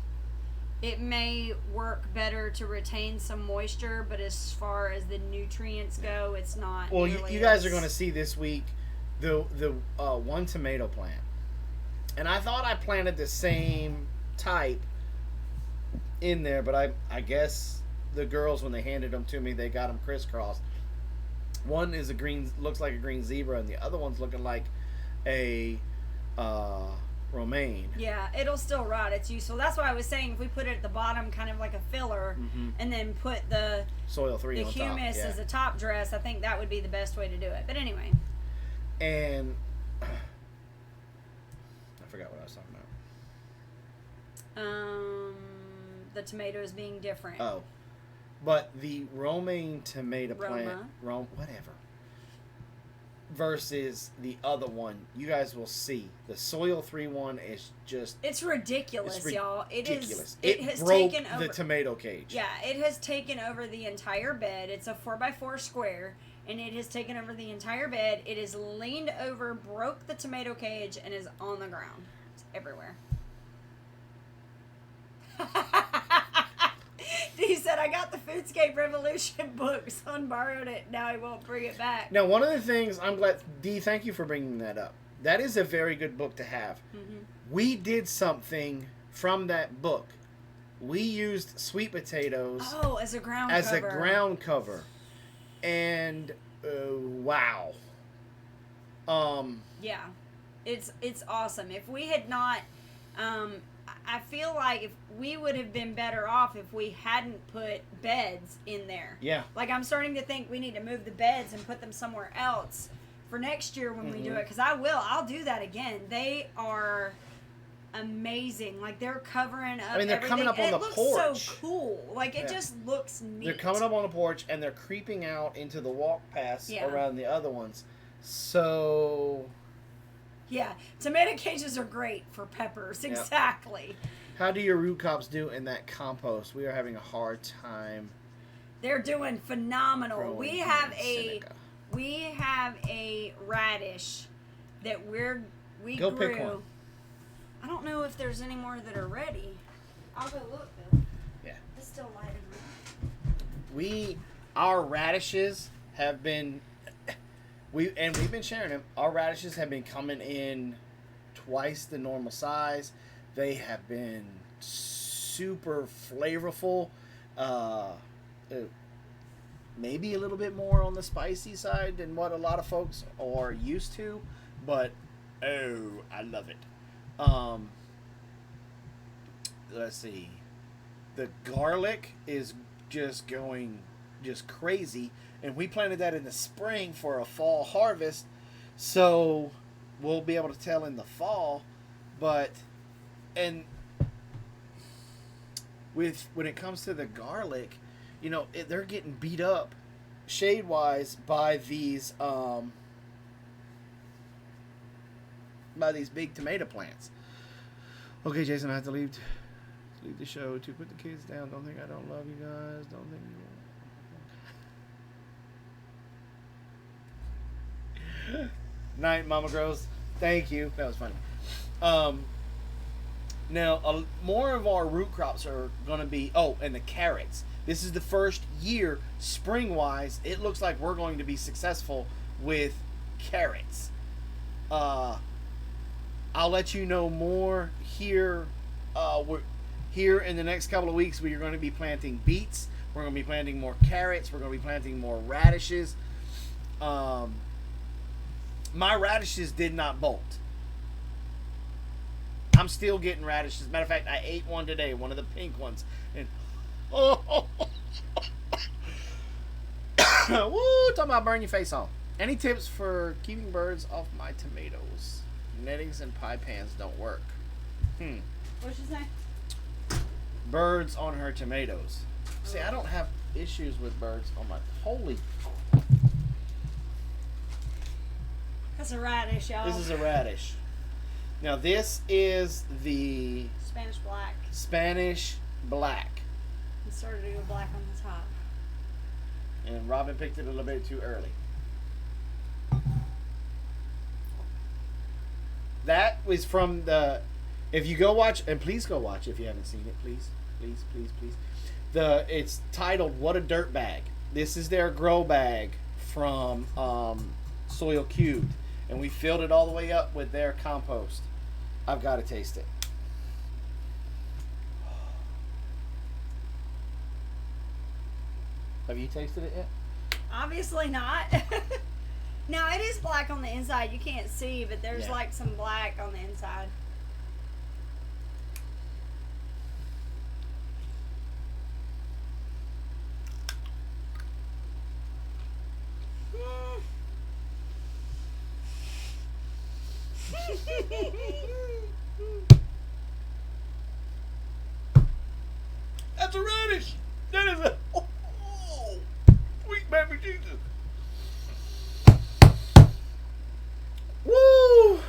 it may work better to retain some moisture, but as far as the nutrients go, it's not. Well, you guys are going to see this week the one tomato plant, and I thought I planted the same type in there, but I guess the girls, when they handed them to me, they got them crisscrossed. One is looks like a green zebra, and the other one's looking like a romaine. Yeah, it'll still rot. It's useful. That's why I was saying if we put it at the bottom, kind of like a filler, and then put the soil 3 on humus top, as a top dress, I think that would be the best way to do it. But anyway. And I forgot what I was talking about. The tomatoes being different. Oh, but the romaine tomato plant, whatever, versus the other one, you guys will see the soil 3 one is just, it's ridiculous, y'all. It is. It has broke taken over the tomato cage. Yeah, it has taken over the entire bed. It's a 4x4 square, and it has taken over the entire bed. It is leaned over, broke the tomato cage, and is on the ground. It's everywhere. He said, I got the Foodscape Revolution book. Son borrowed it. Now he won't bring it back. Now, one of the things, I'm glad, Dee, thank you for bringing that up. That is a very good book to have. We did something from that book. We used sweet potatoes as a ground cover. And, wow. Yeah. It's awesome. If we had not... I feel like if we would have been better off if we hadn't put beds in there. Yeah. Like, I'm starting to think we need to move the beds and put them somewhere else for next year when we do it. Because I'll do that again. They are amazing. Like, they're covering up they're everything. coming up on the porch. It looks so cool. Like, it just looks neat. They're coming up on the porch, and they're creeping out into the walk paths around the other ones. So... Yeah, tomato cages are great for peppers. Yep. Exactly. How do your root crops do in that compost? We are having a hard time. They're doing phenomenal. We have a radish that we go grew. Pick one. I don't know if there's any more that are ready. I'll go look though. Yeah. It's still lighted. Our radishes have been. We've been sharing them. Our radishes have been coming in twice the normal size. They have been super flavorful. Maybe a little bit more on the spicy side than what a lot of folks are used to, but I love it. Let's see. The garlic is just going crazy. And we planted that in the spring for a fall harvest, so we'll be able to tell in the fall. When it comes to the garlic, you know, they're getting beat up shade-wise by these big tomato plants. Okay, Jason, I have to leave the show to put the kids down. Don't think I don't love you guys. Don't think you. Night, Mama Grows. Thank you. That was funny. Now, more of our root crops are going to be, and the carrots. This is the first year, spring-wise, it looks like we're going to be successful with carrots. I'll let you know more here. Here in the next couple of weeks, we are going to be planting beets. We're going to be planting more carrots. We're going to be planting more radishes. My radishes did not bolt. I'm still getting radishes. Matter of fact, I ate one today, one of the pink ones. And woo, talking about burn your face off. Any tips for keeping birds off my tomatoes? Nettings and pie pans don't work. What'd she say? Birds on her tomatoes. See, I don't have issues with birds on my... Holy... That's a radish, y'all. This is a radish. Now, this is the... Spanish black. Spanish black. It started to go black on the top. And Robin picked it a little bit too early. That was from the... If you go watch... And please go watch if you haven't seen it. Please. Please, please, please. It's titled What a Dirt Bag. This is their grow bag from Soil Cubed. And we filled it all the way up with their compost. I've got to taste it. Have you tasted it yet? Obviously not. Now, it is black on the inside. You can't see, but there's like some black on the inside. That's a radish. That is a sweet baby Jesus. Woo!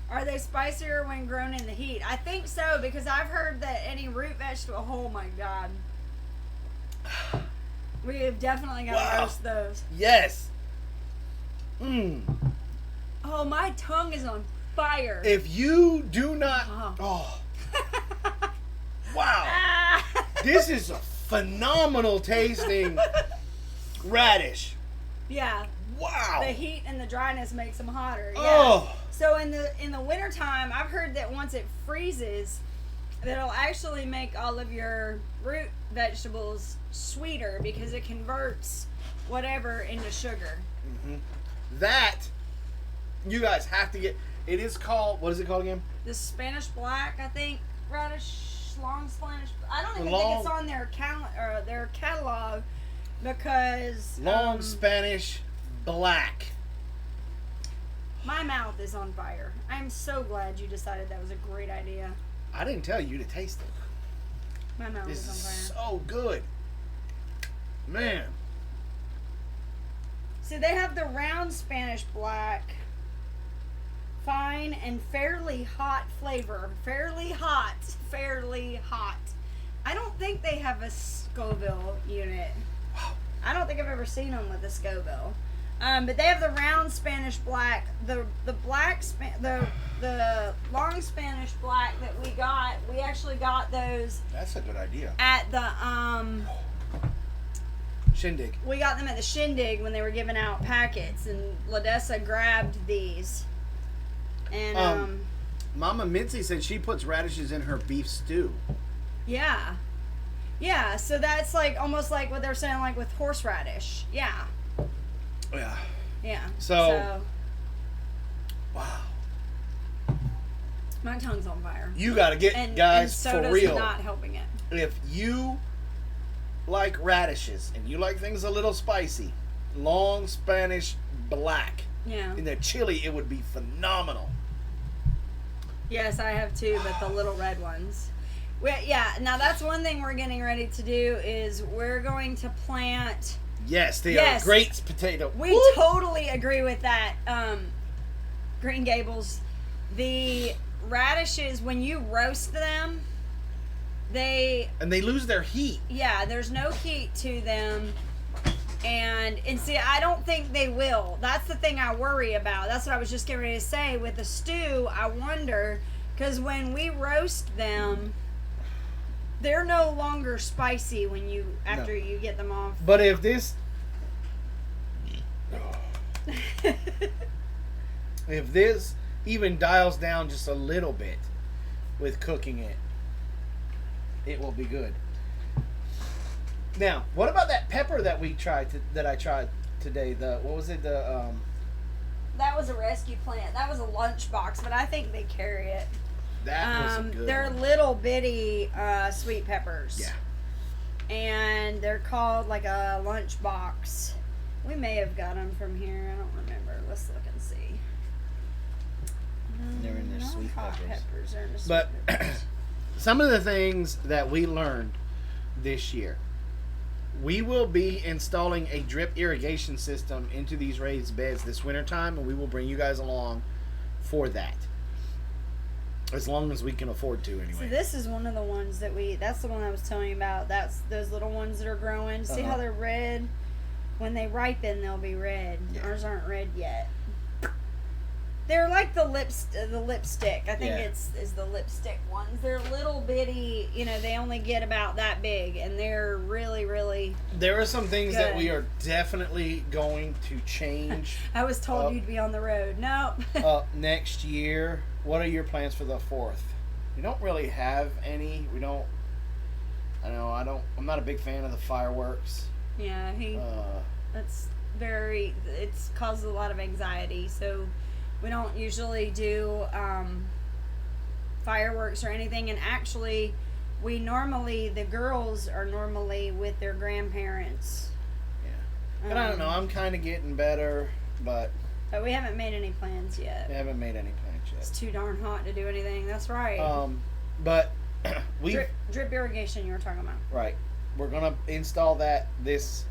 Are they spicier when grown in the heat? I think so, because I've heard that any root vegetable. Oh my God. We have definitely got to roast those. Yes. Oh, my tongue is on fire. If you do not... Wow. This is a phenomenal tasting radish. Yeah. Wow. The heat and the dryness makes them hotter. Yeah. Oh. So in the wintertime, I've heard that once it freezes, that'll actually make all of your root vegetables sweeter because it converts whatever into sugar. Mm-hmm. That, you guys have to get... It is called... What is it called again? The Spanish black, I think. Radish, long Spanish... I don't even think it's on their catalog because... Long Spanish black. My mouth is on fire. I'm so glad you decided that was a great idea. I didn't tell you to taste it. My mouth This is on is fire. so good. Man. So they have the round Spanish black, fine and fairly hot flavor. Fairly hot. Fairly hot. I don't think they have a Scoville unit. Wow. I don't think I've ever seen them with a Scoville. But they have the round Spanish black, the long Spanish black that we got. We actually got those. That's a good idea. At the Shindig. We got them at the Shindig when they were giving out packets, and Ladessa grabbed these. And Mama Mitzi said she puts radishes in her beef stew. Yeah. Yeah, so that's like almost like what they're saying, like with horseradish. Yeah. Yeah. Yeah. So wow. My tongue's on fire. You gotta get, guys, and for real. not helping it. If you like radishes and you like things a little spicy, long Spanish black. Yeah. In the chili, it would be phenomenal. Yes, I have too, but the little red ones. Yeah, now that's one thing we're getting ready to do is we're going to plant... Yes, they are great potato. We totally agree with that, Green Gables. The radishes, when you roast them, they... And they lose their heat. Yeah, there's no heat to them. And see, I don't think they will. That's the thing I worry about. That's what I was just getting ready to say. With the stew, I wonder, because when we roast them, they're no longer spicy after you get them off. But if this... if this even dials down just a little bit with cooking it, it will be good. Now, what about that pepper that I tried today? What was it? That was a rescue plant. That was a lunchbox, but I think they carry it. That was a good They're one. little bitty sweet peppers. Yeah. And they're called like a lunchbox. We may have got them from here. I don't remember. Let's look and see. They're in their sweet hot peppers. They're in the sweet But peppers. some of the things that we learned this year, we will be installing a drip irrigation system into these raised beds this wintertime, and we will bring you guys along for that. As long as we can afford to, anyway. See, this is one of the ones that's the one I was telling you about. That's those little ones that are growing. See how they're red? When they ripen, they'll be red. Yeah. Ours aren't red yet. They're like the lipstick. I think it's the lipstick ones. They're little bitty, they only get about that big, and they're really, really There are some things good. that we are definitely going to change. I was told you'd be on the road. Nope. Next year. What are your plans for the 4th? We don't really have any. I'm not a big fan of the fireworks. Yeah, it's caused a lot of anxiety, so we don't usually do fireworks or anything. And actually, the girls are normally with their grandparents. Yeah. But I don't know. I'm kind of getting better, but we haven't made any plans yet. We haven't made any plans yet. It's too darn hot to do anything. That's right. But we drip irrigation you were talking about. Right. We're gonna install that this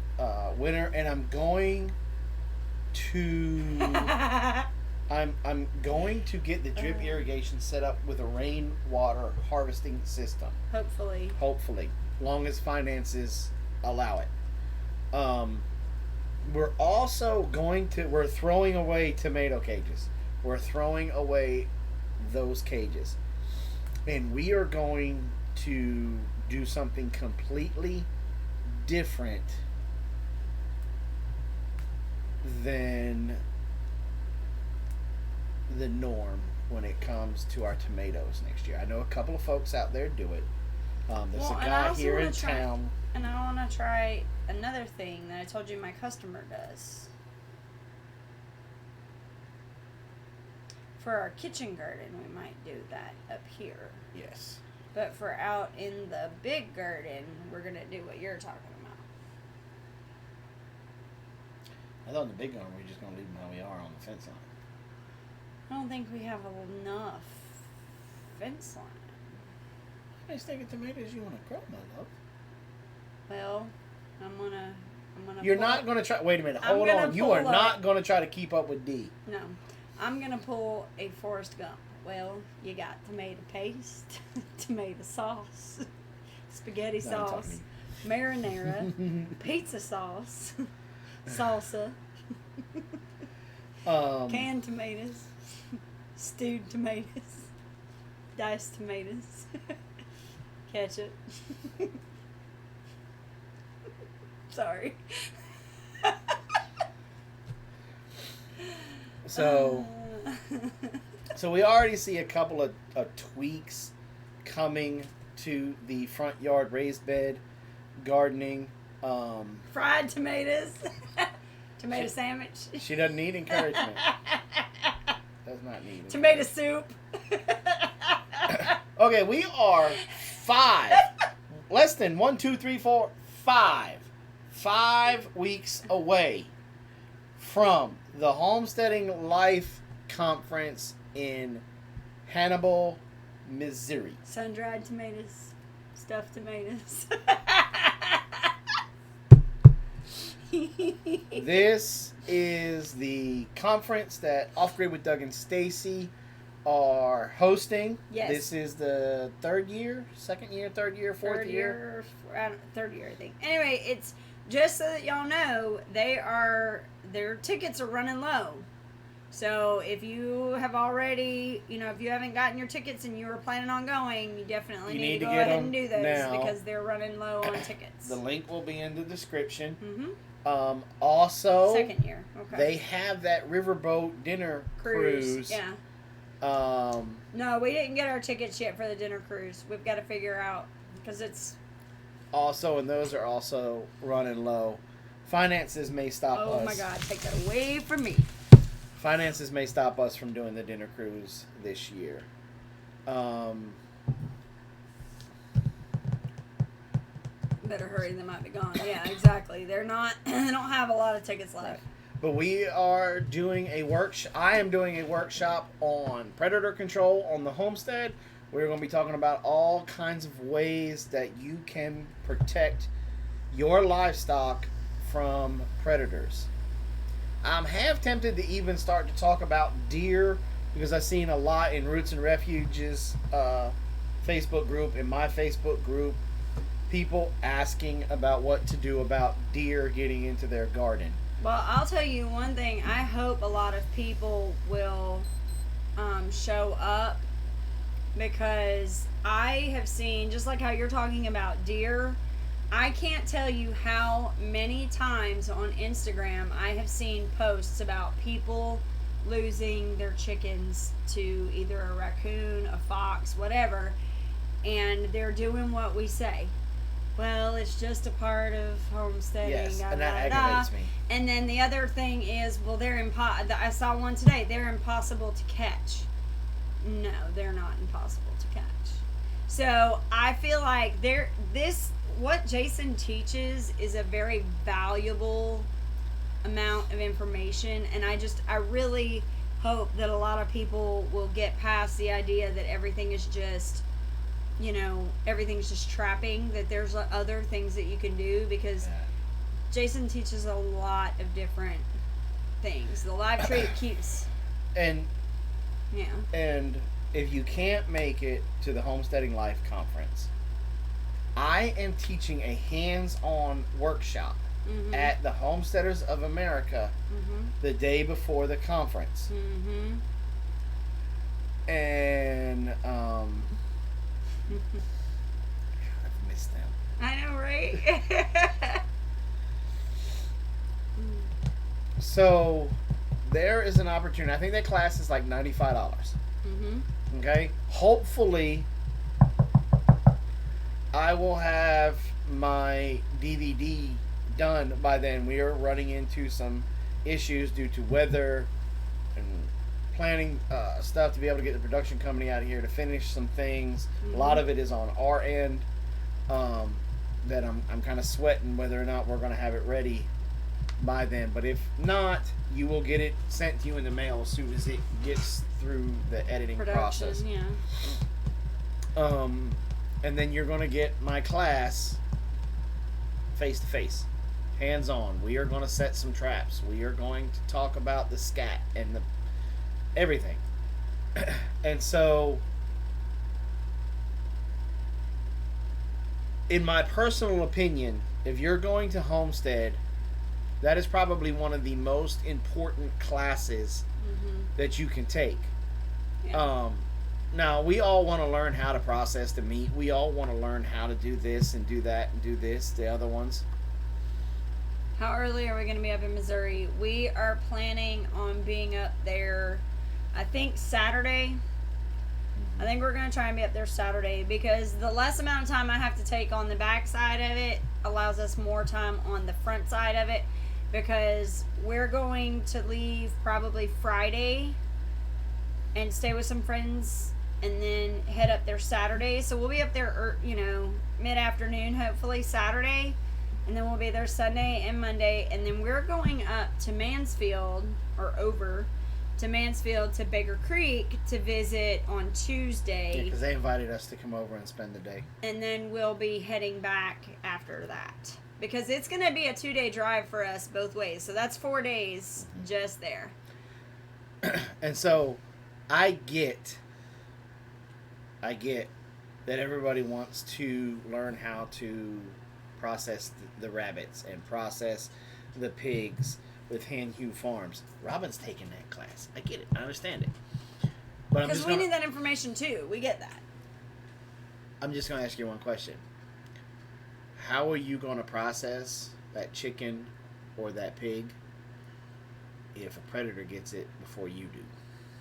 winter, and I'm going to I'm going to get the drip irrigation set up with a rainwater harvesting system. Hopefully, long as finances allow it. We're also we're throwing away tomato cages. We're throwing away those cages. And we are going to do something completely different than the norm when it comes to our tomatoes next year. I know a couple of folks out there do it. There's a guy here in town. And I want to try another thing that I told you my customer does. For our kitchen garden, we might do that up here. Yes. But for out in the big garden, we're going to do what you're talking about. I thought in the big garden we're just going to leave them how we are on the fence line. I don't think we have enough fence line. How many stick of tomatoes you want to grow, my love? Well, I'm gonna. You're not gonna try. Wait a minute. Hold on. You are not gonna try to keep up with D. No, I'm gonna pull a Forrest Gump. Well, you got tomato paste, tomato sauce, spaghetti sauce, marinara, pizza sauce, salsa, canned tomatoes, stewed tomatoes, diced tomatoes, ketchup. Sorry. So we already see a couple of tweaks coming to the front yard raised bed gardening. Fried tomatoes. Tomato sandwich. She doesn't need encouragement. Does not need tomato soup. Okay, we are 5. Less than 1, 2, 3, 4, 5. 5 weeks away from the Homesteading Life Conference in Hannibal, Missouri. Sun-dried tomatoes, stuffed tomatoes. This is the conference that Off Grid with Doug and Stacy are hosting. Yes. This is the 3rd year, 2nd year, 3rd year, 4th year? Third year, I think. Anyway, just so that y'all know, their tickets are running low. So if you have already, if you haven't gotten your tickets and you were planning on going, you definitely need to go ahead and do those now, because they're running low on tickets. The link will be in the description. Mm-hmm. Also, second year. Okay. They have that riverboat dinner cruise. Yeah. No, we didn't get our tickets yet for the dinner cruise. We've got to figure out because it's also, and those are also running low. Finances may stop us. Oh my God! Take that away from me. Finances may stop us from doing the dinner cruise this year. Better hurry, they might be gone. Yeah, exactly. They're not. They don't have a lot of tickets left. Right. But we are doing a workshop. I am doing a workshop on predator control on the Homestead. We're going to be talking about all kinds of ways that you can protect your livestock from predators. I'm half tempted to even start to talk about deer because I've seen a lot in Roots and Refuge's Facebook group, in my Facebook group, people asking about what to do about deer getting into their garden. Well, I'll tell you one thing. I hope a lot of people will show up because I have seen, just like how you're talking about deer, I can't tell you how many times on Instagram I have seen posts about people losing their chickens to either a raccoon, a fox, whatever, and they're doing what we say. Well, it's just a part of homesteading. Yes, and that aggravates me. And then the other thing is, well, I saw one today. They're impossible to catch. No, they're not impossible to catch. So I feel like what Jason teaches is a very valuable amount of information, and I really hope that a lot of people will get past the idea that everything is just everything's just trapping, that there's other things that you can do, because Jason teaches a lot of different things. The live treat keeps... And if you can't make it to the Homesteading Life Conference, I am teaching a hands-on workshop at the Homesteaders of America the day before the conference. And I've missed them. I know, right? So there is an opportunity. I think that class is like $95. Okay? Hopefully I will have my DVD done by then. We are running into some issues due to weather and planning stuff to be able to get the production company out of here to finish some things. A lot of it is on our end that I'm kind of sweating whether or not we're going to have it ready by then. But if not, you will get it sent to you in the mail as soon as it gets through the editing process. And then you're going to get my class face to face, hands on. We are going to set some traps. We are going to talk about the scat and the everything. And so, in my personal opinion, if you're going to Homestead, that is probably one of the most important classes that you can take. Now, we all want to learn how to process the meat. We all want to learn how to do this and do that and do this, the other ones. How early are we going to be up in Missouri? We are planning on being up there, I think, Saturday. I think we're going to try and be up there Saturday because the less amount of time I have to take on the back side of it allows us more time on the front side of it, because we're going to leave probably Friday and stay with some friends and then head up there Saturday. So we'll be up there, mid-afternoon, hopefully Saturday, and then we'll be there Sunday and Monday, and then we're going up to Mansfield, or over to Mansfield to Baker Creek to visit on Tuesday. Yeah, because they invited us to come over and spend the day. And then we'll be heading back after that, because it's going to be a 2-day drive for us both ways. So that's 4 days just there. And so I get that everybody wants to learn how to process the rabbits and process the pigs with Hen Hugh Farms. Robin's taking that class. I get it. I understand it. But because we need that information too. We get that. I'm just going to ask you one question. How are you going to process that chicken or that pig if a predator gets it before you do?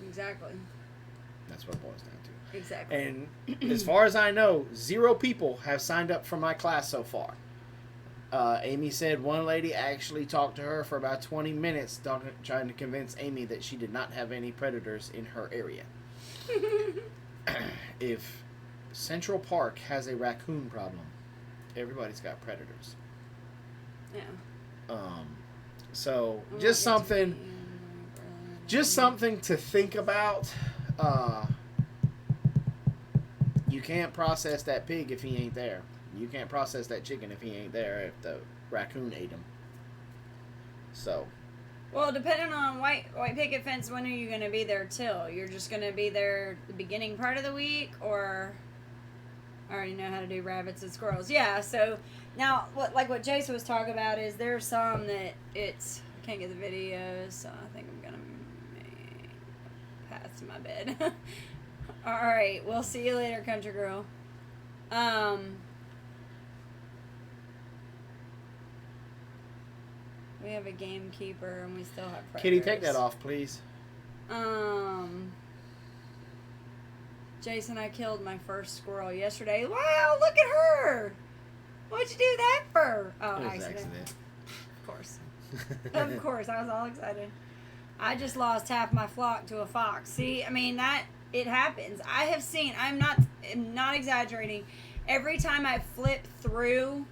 Exactly. That's what it boils down to. Exactly. And as far as I know, 0 people have signed up for my class so far. Amy said one lady actually talked to her for about 20 minutes trying to convince Amy that she did not have any predators in her area. If Central Park has a raccoon problem, everybody's got predators. Yeah. So just something to think about. You can't process that pig if he ain't there. You can't process that chicken if he ain't there, if the raccoon ate him. So. Well, depending on white picket fence, when are you going to be there till? You're just going to be there the beginning part of the week, or I already know how to do rabbits and squirrels. Yeah, so now, what Jason was talking about is there's some that I can't get the videos, so I think I'm going to pass to my bed. All right, we'll see you later, country girl. We have a gamekeeper and we still have predators. Kitty, take that off, please. Jason, I killed my first squirrel yesterday. Wow, look at her! What'd you do that for? Oh, accident. Of course. Of course, I was all excited. I just lost half my flock to a fox. See, I mean, it happens. I have seen, I'm not exaggerating. Every time I flip through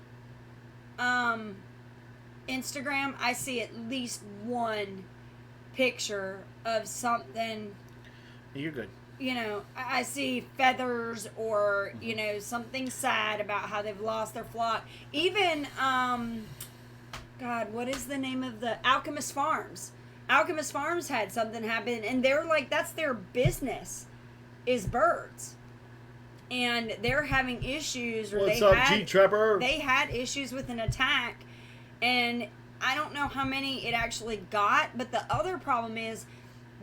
Instagram, I see at least one picture of something. You're good. You know, I see feathers or, you know, something sad about how they've lost their flock. Even, God, what is the name of the Alchemist Farms? Alchemist Farms had something happen, and they're like, that's their business, is birds. And they're having issues. Or What's up, G-Trapper? They had issues with an attack. And I don't know how many it actually got, but the other problem is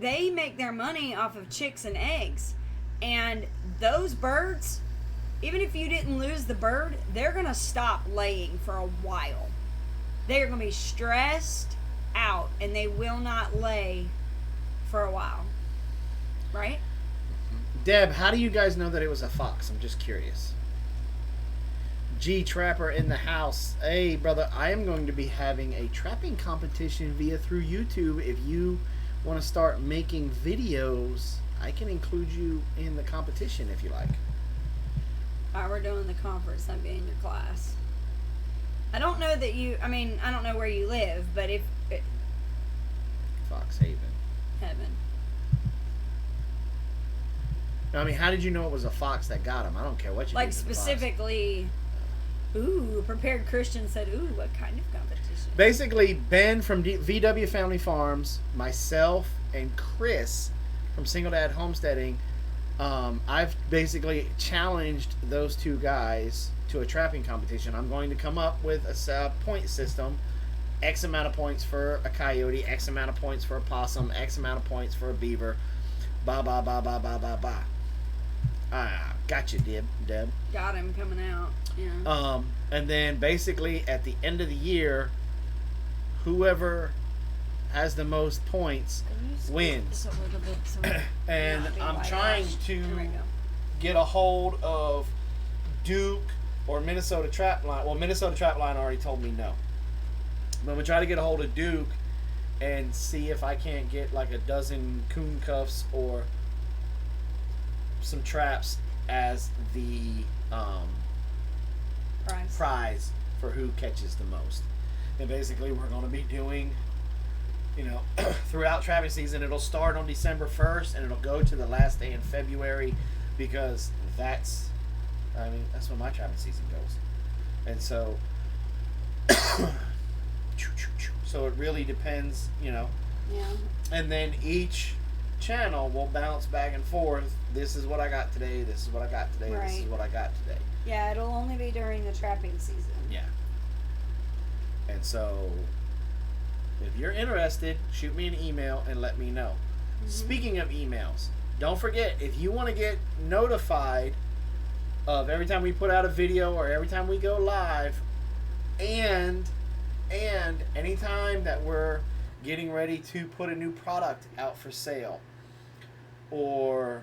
they make their money off of chicks and eggs. And those birds, even if you didn't lose the bird, they're going to stop laying for a while. They're going to be stressed out and they will not lay for a while. Right? Deb, how do you guys know that it was a fox? I'm just curious. G-Trapper in the house. Hey, brother, I am going to be having a trapping competition through YouTube. If you want to start making videos, I can include you in the competition if you like. We're doing the conference. I'll be in your class. I don't know that I don't know where you live, but if... Fox Haven. Heaven. I mean, how did you know it was a fox that got him? I don't care what you like specifically... Ooh, Prepared Christian said, ooh, what kind of competition? Basically, Ben from VW Family Farms, myself, and Chris from Single Dad Homesteading, I've basically challenged those two guys to a trapping competition. I'm going to come up with a point system, X amount of points for a coyote, X amount of points for a possum, X amount of points for a beaver, ba ba ba ba ba ba ba. Got you, Deb. Got him coming out. Yeah. And then basically at the end of the year, whoever has the most points wins. And I'm trying to get a hold of Duke or Minnesota Trapline. Well, Minnesota Trapline already told me no. But I'm going to try to get a hold of Duke and see if I can't get like a dozen coon cuffs or some traps as the prize for who catches the most. And basically we're going to be doing, throughout trapping season. It'll start on December 1st and it'll go to the last day in February, because that's when my trapping season goes. And so so it really depends, Yeah. And then each channel will bounce back and forth. This is what I got today. This is what I got today. Right. This is what I got today. Yeah, it'll only be during the trapping season. Yeah. And so, if you're interested, shoot me an email and let me know. Mm-hmm. Speaking of emails, don't forget, if you want to get notified of every time we put out a video or every time we go live, and anytime that we're getting ready to put a new product out for sale or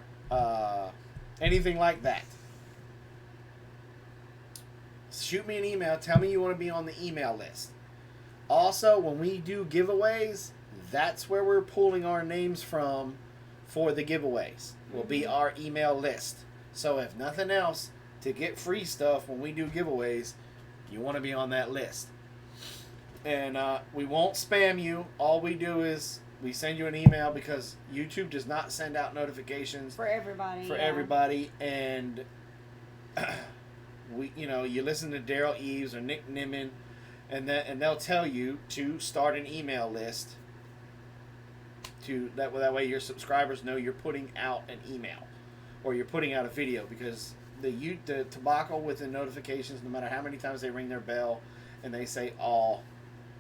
anything like that, shoot me an email. Tell me you want to be on the email list. Also, when we do giveaways, that's where we're pulling our names from for the giveaways. Will be our email list. So if nothing else, to get free stuff when we do giveaways, you want to be on that list. And we won't spam you. All we do is we send you an email because YouTube does not send out notifications for everybody. Everybody, and you listen to Daryl Eves or Nick Nimmin, and they'll tell you to start an email list. That way your subscribers know you're putting out an email or you're putting out a video, because the tobacco with the notifications, no matter how many times they ring their bell and they say all,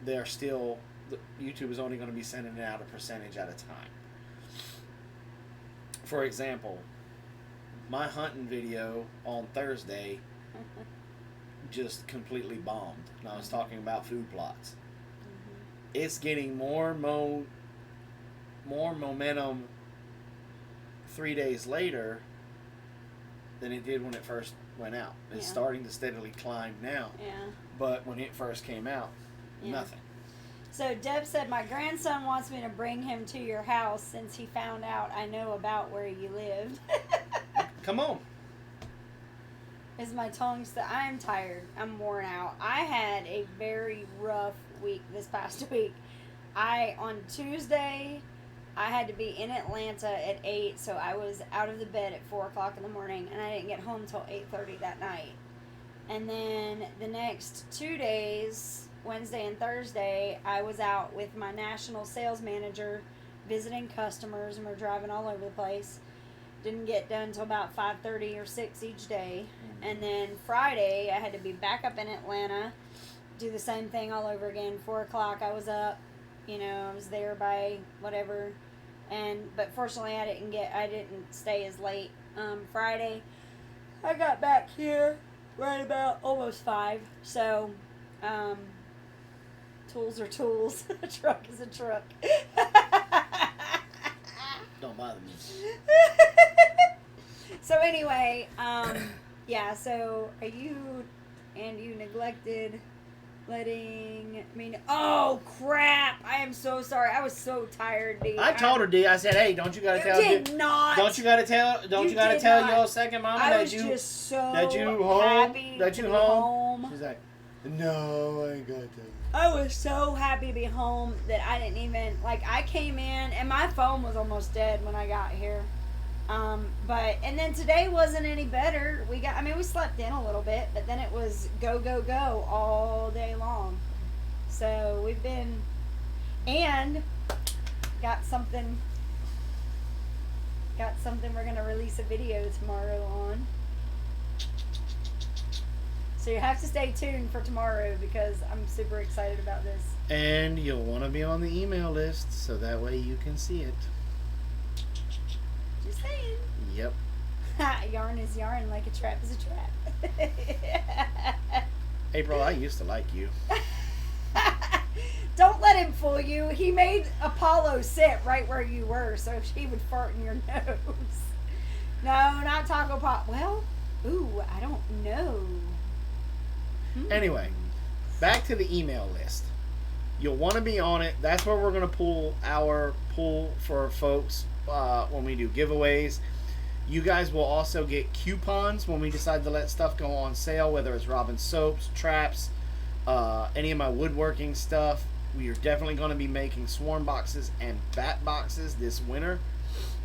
YouTube is only going to be sending out a percentage at a time. For example, my hunting video on Thursday just completely bombed. And I was talking about food plots. It's getting more momentum 3 days later than it did when it first went out. It's starting to steadily climb now. Yeah. But when it first came out, nothing. So Deb said, my grandson wants me to bring him to your house since he found out I know about where you lived. Come on. Is my tongue still? I'm tired. I'm worn out. I had a very rough week this past week. On Tuesday, I had to be in Atlanta at 8, so I was out of the bed at 4 o'clock in the morning, and I didn't get home till 8:30 that night. And then the next 2 days, Wednesday and Thursday, I was out with my national sales manager visiting customers, and we're driving all over the place. Didn't get done till about 5:30 or 6 each day. And then Friday, I had to be back up in Atlanta, do the same thing all over again. 4 o'clock, I was up. I was there by whatever. But fortunately, I didn't stay as late. Friday, I got back here right about almost 5. So, tools are tools. A truck is a truck. Don't bother me. So anyway, so are you neglected oh crap, I am so sorry. I was so tired, D. I told her, D. I said, hey, don't you gotta tell your second mama that you home? She's like, no, I ain't got that. I was so happy to be home that I didn't even, I came in and my phone was almost dead when I got here. And then today wasn't any better. We slept in a little bit, but then it was go, go, go all day long. So we've been, and got something we're going to release a video tomorrow on. So you have to stay tuned for tomorrow because I'm super excited about this. And you'll want to be on the email list so that way you can see it. Just saying. Yep. Yarn is yarn, like a trap is a trap. April, I used to like you. Don't let him fool you. He made Apollo sit right where you were so he would fart in your nose. No, not Taco Pop. Well, I don't know. Anyway, back to the email list. You'll want to be on it. That's where we're going to pull for folks when we do giveaways. You guys will also get coupons when we decide to let stuff go on sale, whether it's Robin soaps, traps, any of my woodworking stuff. We are definitely going to be making swarm boxes and bat boxes this winter.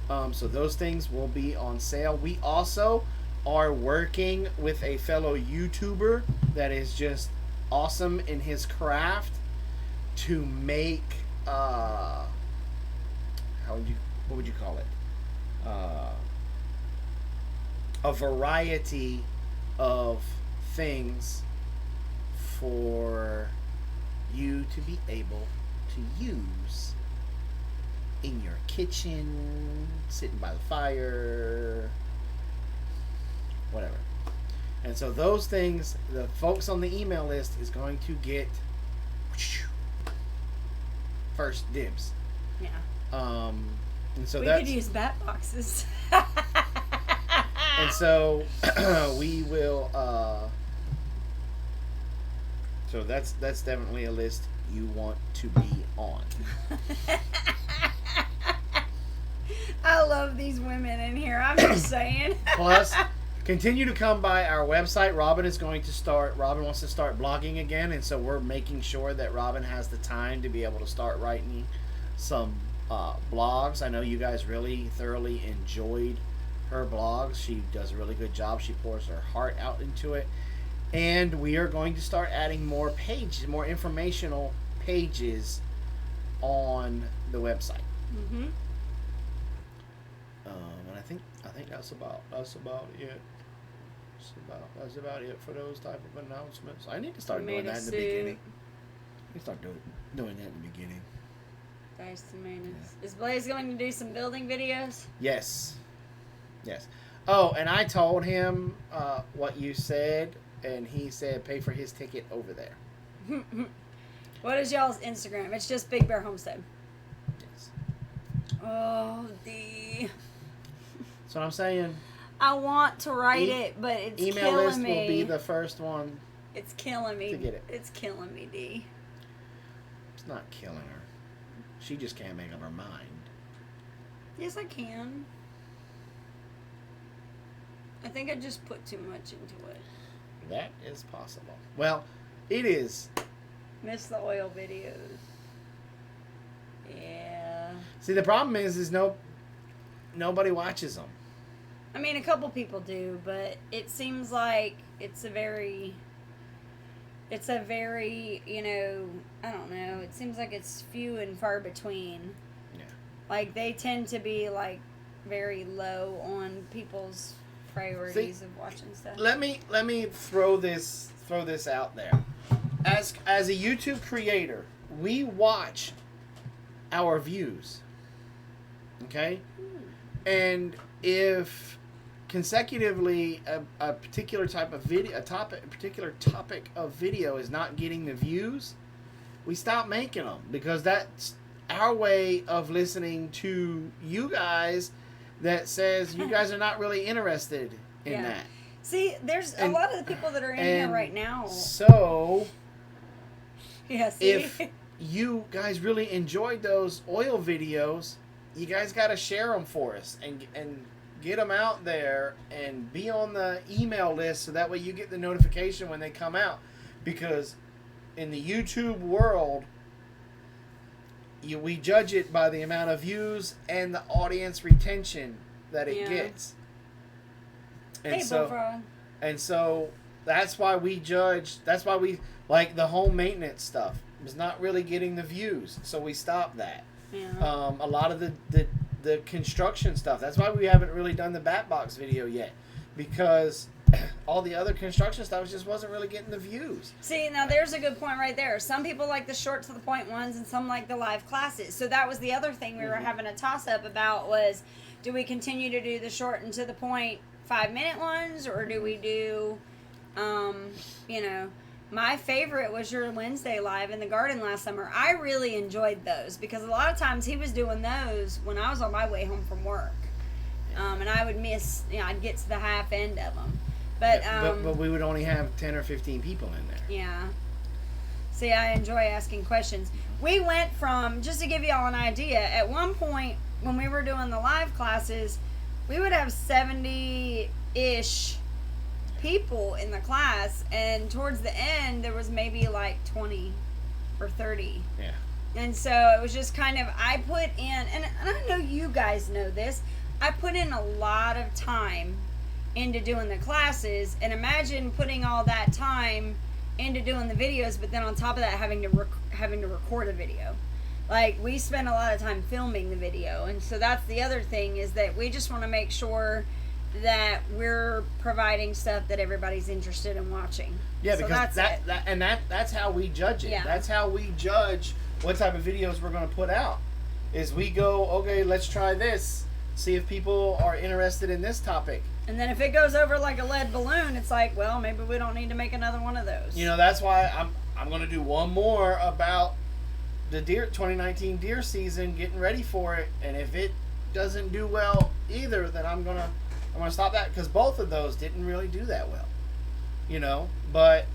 So those things will be on sale. We also are working with a fellow YouTuber that is just awesome in his craft to make what would you call it? A variety of things for you to be able to use in your kitchen, sitting by the fire, whatever. And so those things, the folks on the email list is going to get first dibs. Yeah. And so we could use bat boxes. And so we will. So that's definitely a list you want to be on. I love these women in here. I'm just saying. Plus, continue to come by our website. Robin wants to start blogging again, and so we're making sure that Robin has the time to be able to start writing some blogs. I know you guys really thoroughly enjoyed her blogs. She does a really good job. She pours her heart out into it. And we are going to start adding more pages, more informational pages on the website. Mm-hmm. And I think that's about it. That's about it for those type of announcements. I need to start doing that in the beginning. I need to start doing that in the beginning. Diced tomatoes. Yeah. Is Blaze going to do some building videos? Yes. Oh, and I told him what you said, and he said pay for his ticket over there. What is y'all's Instagram? It's just Big Bear Homestead. Yes. Oh, D. That's what I'm saying. I want to write it, but it's killing me. Email list will be the first one. It's killing me. To get it. It's killing me, D. It's not killing her. She just can't make up her mind. Yes, I can. I think I just put too much into it. That is possible. Well, it is. Miss the oil videos. Yeah. See, the problem is nobody watches them. I mean, a couple people do, but it seems like it's a very, I don't know, it seems like it's few and far between. Yeah. Like, they tend to be, like, very low on people's priorities of watching stuff. Let me throw this out there. As a YouTube creator, we watch our views. Okay? And if consecutively a particular type of video, a particular topic of video is not getting the views, we stop making them, because that's our way of listening to you guys that says you guys are not really interested in that. See, there's a lot of the people that are in here right now. So, yes, if you guys really enjoyed those oil videos, you guys got to share them for us and get them out there and be on the email list, so that way you get the notification when they come out. Because in the YouTube world, we judge it by the amount of views and the audience retention that it gets. And so that's why we judge. That's why we like the home maintenance stuff is not really getting the views, so we stop that. Yeah. A lot of the construction stuff. That's why we haven't really done the bat box video yet, because all the other construction stuff just wasn't really getting the views. See, now there's a good point right there. Some people like the short to the point ones, and some like the live classes. So that was the other thing we were having a toss up about, was do we continue to do the short and to the point 5-minute ones, or do we do, my favorite was your Wednesday live in the garden last summer. I really enjoyed those, because a lot of times he was doing those when I was on my way home from work. And I would miss, I'd get to the half end of them. But we would only have 10 or 15 people in there. Yeah. See, I enjoy asking questions. We went from, just to give you all an idea, at one point when we were doing the live classes, we would have 70-ish people in the class, and towards the end there was maybe like 20 or 30. Yeah. And so it was just kind of, I put in, and I know you guys know this, I put in a lot of time into doing the classes, and imagine putting all that time into doing the videos, but then on top of that having to record a video. Like, we spend a lot of time filming the video, and so that's the other thing, is that we just want to make sure that we're providing stuff that everybody's interested in watching. Yeah, so because that's how we judge it. Yeah. That's how we judge what type of videos we're going to put out. Is we go, okay, let's try this. See if people are interested in this topic. And then if it goes over like a lead balloon, it's like, well, maybe we don't need to make another one of those. You know, that's why I'm going to do one more about the 2019 deer season, getting ready for it. And if it doesn't do well either, then I'm gonna stop that, because both of those didn't really do that well. You know, but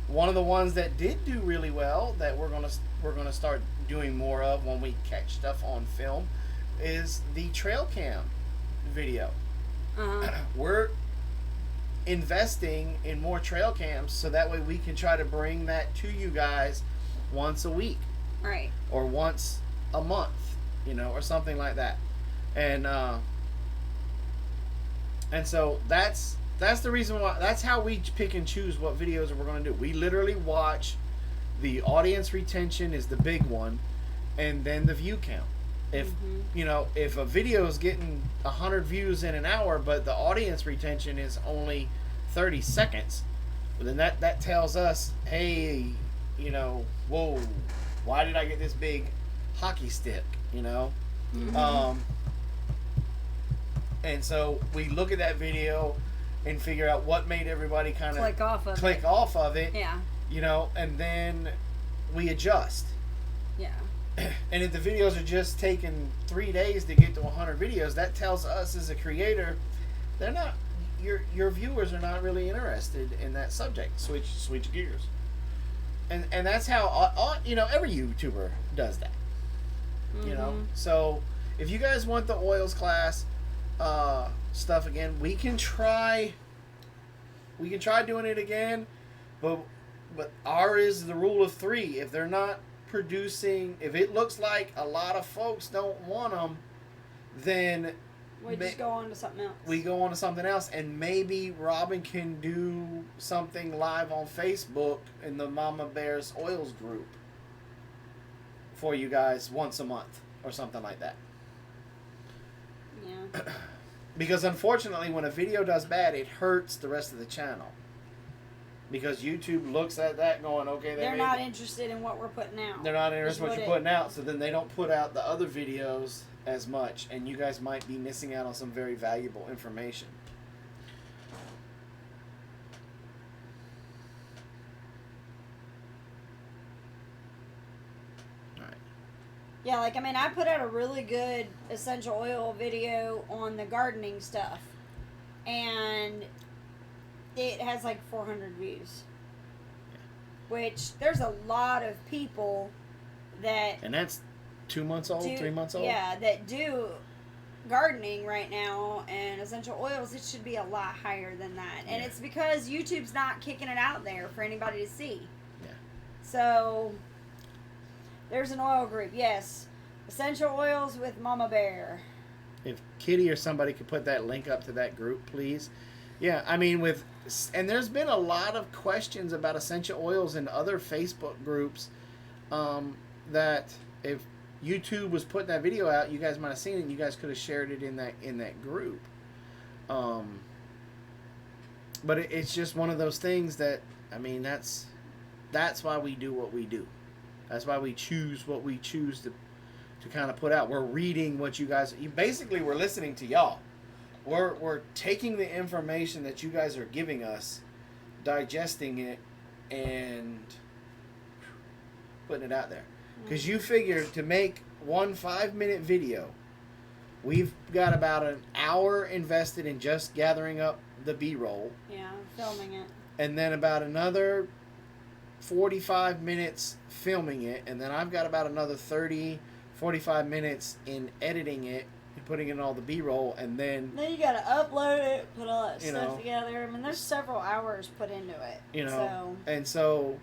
one of the ones that did do really well that we're gonna start doing more of when we catch stuff on film is the trail cam video. We're investing in more trail cams so that way we can try to bring that to you guys once a week, right, or once a month, you know, or something like that. And so that's the reason why. That's how we pick and choose what videos we're going to do. We literally watch the audience retention is the big one, and then the view count. If you know, if a video is getting 100 views in an hour, but the audience retention is only 30 seconds, well, then that tells us, hey, you know, whoa, why did I get this big hockey stick? You know. And so we look at that video and figure out what made everybody kind of click off of it. Yeah. You know, and then we adjust. Yeah. And if the videos are just taking 3 days to get to 100 videos, that tells us as a creator, they're not, your viewers are not really interested in that subject. Switch gears. And that's how, you know, every YouTuber does that. You know, so if you guys want the oils class stuff again, we can try doing it again, but ours is the rule of 3. If they're not producing, if it looks like a lot of folks don't want them, then we just go on to something else. We go on to something else, and maybe Robin can do something live on Facebook in the Mama Bear's Oils group for you guys once a month or something like that. Yeah. Because unfortunately, when a video does bad, it hurts the rest of the channel. Because YouTube looks at that going, okay, they're not interested in what we're putting out. They're not interested in what you're putting out, so then they don't put out the other videos as much, and you guys might be missing out on some very valuable information. Yeah, like, I mean, I put out a really good essential oil video on the gardening stuff, and it has like 400 views. Which, there's a lot of people that... And that's 2 months old, 3 months old? Yeah, that do gardening right now, and essential oils, it should be a lot higher than that. And it's because YouTube's not kicking it out there for anybody to see. Yeah. So... There's an oil group, yes. Essential Oils with Mama Bear. If Kitty or somebody could put that link up to that group, please. Yeah, I mean, and there's been a lot of questions about essential oils in other Facebook groups that if YouTube was putting that video out, you guys might have seen it, and you guys could have shared it in that group. But it's just one of those things that, I mean, that's why we do what we do. That's why we choose what we choose to kind of put out. We're reading what you guys... Basically, we're listening to y'all. We're taking the information that you guys are giving us, digesting it, and putting it out there. Because you figure to make one 5-minute video, we've got about an hour invested in just gathering up the B-roll. Yeah, filming it. And then about another 45 minutes filming it, and then I've got about another 30-45 minutes in editing it and putting in all the B-roll, and then you gotta upload it, put all that stuff together. I mean, there's several hours put into it. You know, and so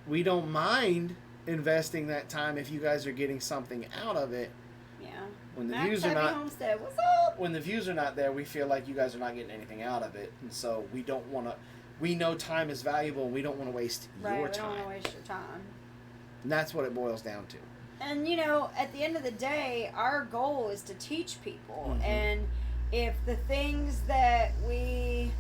we don't mind investing that time if you guys are getting something out of it. Yeah. When the views are not Homestead, what's up? When the views are not there, we feel like you guys are not getting anything out of it, and so we don't want to. We know time is valuable, and we don't want to waste your time. Right, we don't want to waste your time. And that's what it boils down to. And, you know, at the end of the day, our goal is to teach people. Mm-hmm. And if the things that we,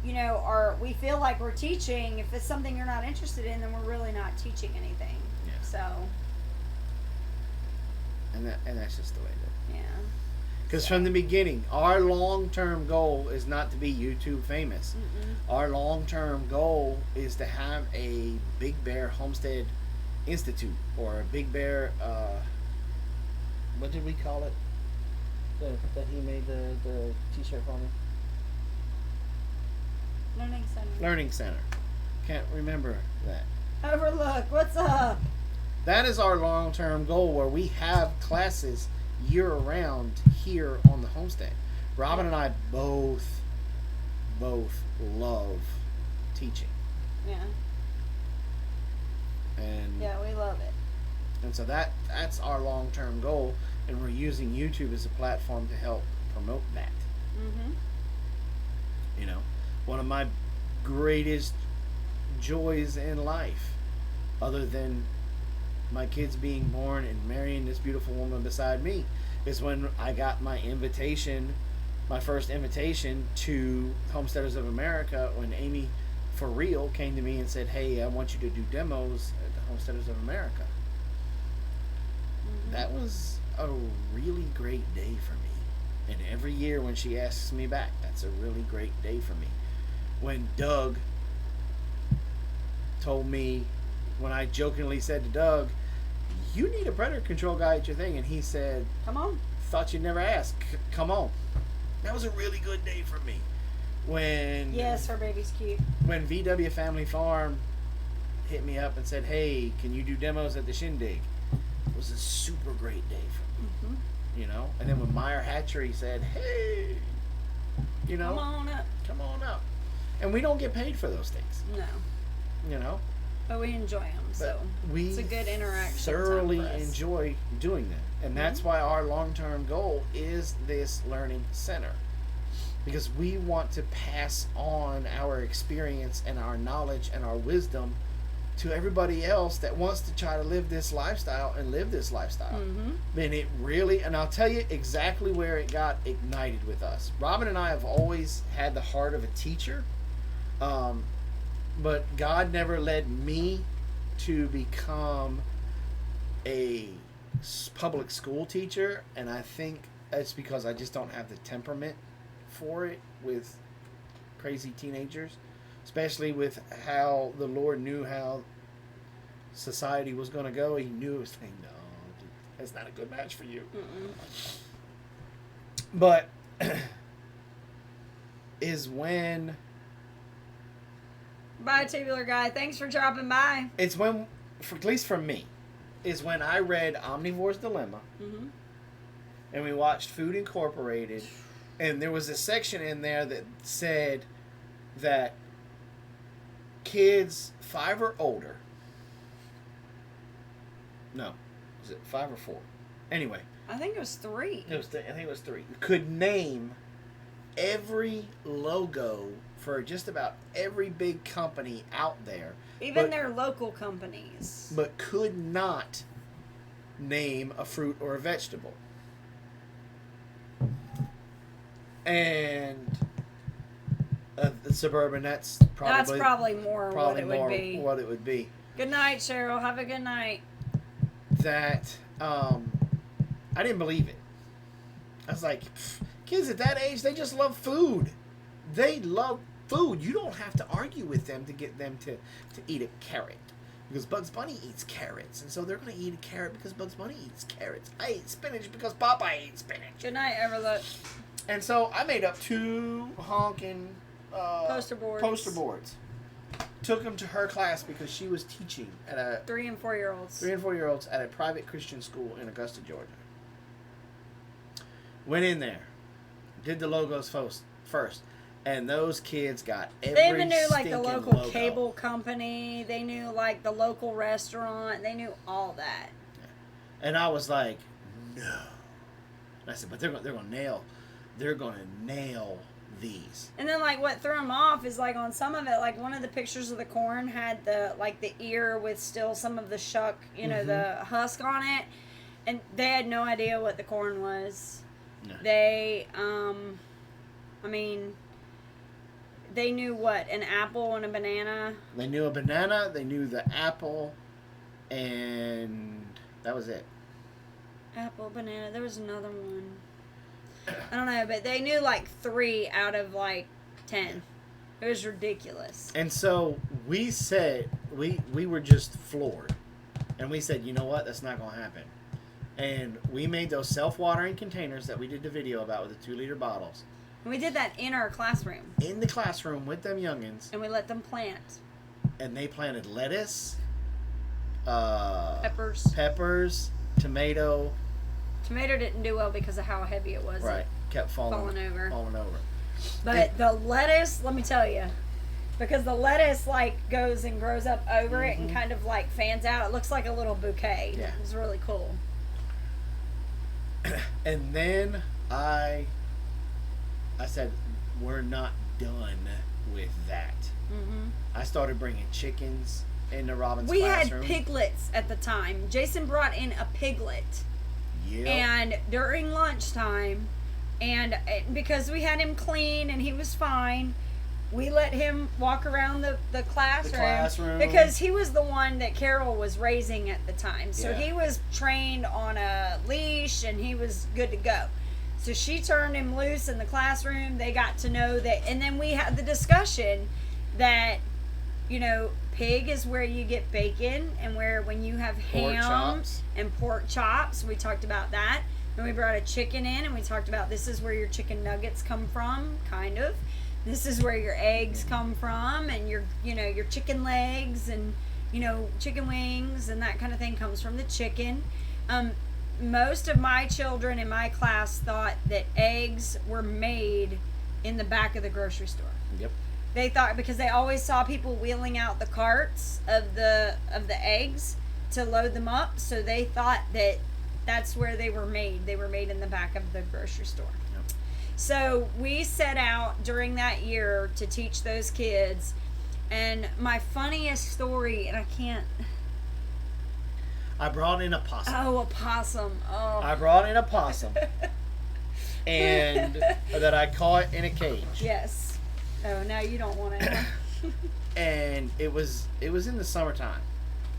we feel like we're teaching, if it's something you're not interested in, then we're really not teaching anything. Yeah. So. And that's just the way it is. Yeah. Because from the beginning, our long-term goal is not to be YouTube famous. Mm-mm. Our long-term goal is to have a Big Bear Homestead Institute, or a Big Bear, what did we call it? That he made the t-shirt for me? Learning Center. Learning Center. Can't remember that. Overlook, what's up? That is our long-term goal, where we have classes year-round here on the homestead. Robin and I both love teaching. Yeah. And yeah, we love it. And so that's our long-term goal, and we're using YouTube as a platform to help promote that. Mm-hmm. One of my greatest joys in life, other than my kids being born and marrying this beautiful woman beside me, is when I got my first invitation to Homesteaders of America, when Amy for real came to me and said, "Hey, I want you to do demos at the Homesteaders of America." Mm-hmm. That was a really great day for me. And every year when she asks me back, that's a really great day for me. When Doug told me, when I jokingly said to Doug, "You need a predator control guy at your thing," and he said, "Come on. Thought you'd never ask. Come on." That was a really good day for me. When yes, her baby's cute. When VW Family Farm hit me up and said, "Hey, can you do demos at the Shindig?" It was a super great day for me. Mm-hmm. And then when Meyer Hatchery said, "Hey, come on up," and we don't get paid for those things. No. But we enjoy them, so it's a good interaction. Thoroughly enjoy doing that, and that's Mm-hmm. why our long-term goal is this learning center, because we want to pass on our experience and our knowledge and our wisdom to everybody else that wants to try to live this lifestyle. Mm-hmm. And I'll tell you exactly where it got ignited with us. Robin and I have always had the heart of a teacher, but God never led me to become a public school teacher, and I think it's because I just don't have the temperament for it with crazy teenagers, especially with how the Lord knew how society was going to go. He knew it was like, no, that's not a good match for you. Mm-mm. But is when... Bye, Tubular Guy. Thanks for dropping by. It's when, at least for me, is when I read Omnivore's Dilemma, Mm-hmm. and we watched Food Incorporated, and there was a section in there that said that kids 5 or older, no, was it 5 or 4? Anyway, I think it was 3. I think it was 3. Could name every logo for just about every big company out there, even their local companies, but could not name a fruit or a vegetable. And the Suburban, that's probably more what it would be. Good night, Cheryl. Have a good night. That I didn't believe it. I was like, kids at that age, they just love food. They love food. You don't have to argue with them to get them to eat a carrot, because Bugs Bunny eats carrots, and so they're going to eat a carrot because Bugs Bunny eats carrots. I ate spinach because Popeye ate spinach. Good night, Everlook. And so I made up 2 honking poster boards. Took them to her class because she was teaching at a 3 and 4 year olds. 3 and 4 year olds at a private Christian school in Augusta, Georgia. Went in there, did the logos first, and those kids got every They even knew like the stinking local logo. cable company. They knew like the local restaurant. They knew all that. And I was like, no. And I said, but they're gonna nail these. And then like what threw them off is like on some of it, like one of the pictures of the corn had the ear with still some of the shuck, the husk on it, and they had no idea what the corn was. No. They, they knew what? An apple and a banana? They knew a banana, they knew the apple, and that was it. Apple, banana. There was another one. I don't know, but they knew like 3 out of like 10. It was ridiculous. And so we said, we were just floored. And we said, you know what? That's not going to happen. And we made those self-watering containers that we did the video about with the 2-liter bottles. And we did that in our classroom. In the classroom with them youngins. And we let them plant. And they planted lettuce, peppers, tomato. Tomato didn't do well because of how heavy it was. Right. Kept falling over. But the lettuce, let me tell you, because the lettuce like goes and grows up over it and kind of like fans out. It looks like a little bouquet. Yeah. It was really cool. And then I said, we're not done with that. I started bringing chickens into Robin's classroom. We had piglets at the time. Jason brought in a piglet. Yep. And during lunchtime, and because we had him clean and he was fine, we let him walk around the classroom. Because he was the one that Carol was raising at the time. So he was trained on a leash and he was good to go. So she turned him loose in the classroom. They got to know that. And then we had the discussion that, you know, pig is where you get bacon, and where when you have ham and pork chops, we talked about that. And we brought a chicken in and we talked about this is where your chicken nuggets come from, kind of. This is where your eggs come from, and your, you know, your chicken legs and, you know, chicken wings and that kind of thing comes from the chicken. Most of my children in my class thought that eggs were made in the back of the grocery store. Yep. They thought, because they always saw people wheeling out the carts of the eggs to load them up, so they thought that that's where they were made. They were made in the back of the grocery store. Yep. So we set out during that year to teach those kids, and my funniest story, and I brought in a possum. Oh, a possum. Oh. I brought in a possum. And that I caught in a cage. Yes. Oh, now you don't want it. And it was in the summertime,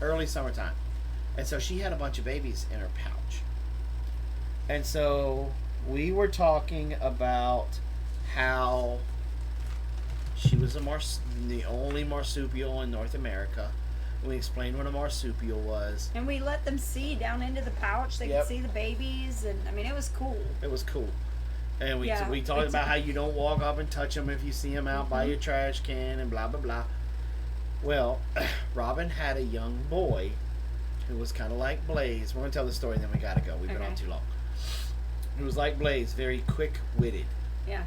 early summertime. And so she had a bunch of babies in her pouch. And so we were talking about how she was the only marsupial in North America. We explained what a marsupial was. And we let them see down into the pouch. They could see the babies. And, I mean, it was cool. It was cool. And we talked about how you don't walk up and touch them if you see them out by your trash can and blah, blah, blah. Well, Robin had a young boy who was kind of like Blaze. We're going to tell the story and then we got to go. We've been on too long. He was like Blaze, very quick-witted. Yeah.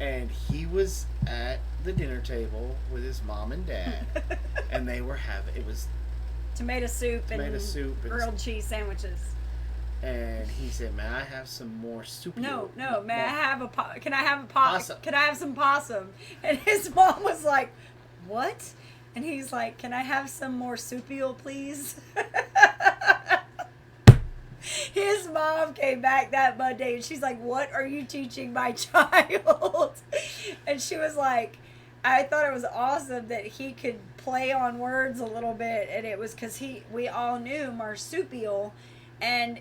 And he was at the dinner table with his mom and dad. And they were it was tomato soup and grilled cheese sandwiches. And he said, "May I have some more soup?" No. May I have can I have a possum? Can I have some possum? And his mom was like, "What?" And he's like, "Can I have some more soupial, please?" His mom came back that Monday and she's like, "What are you teaching my child?" And she was like, I thought it was awesome that he could play on words a little bit, and it was because we all knew marsupial, and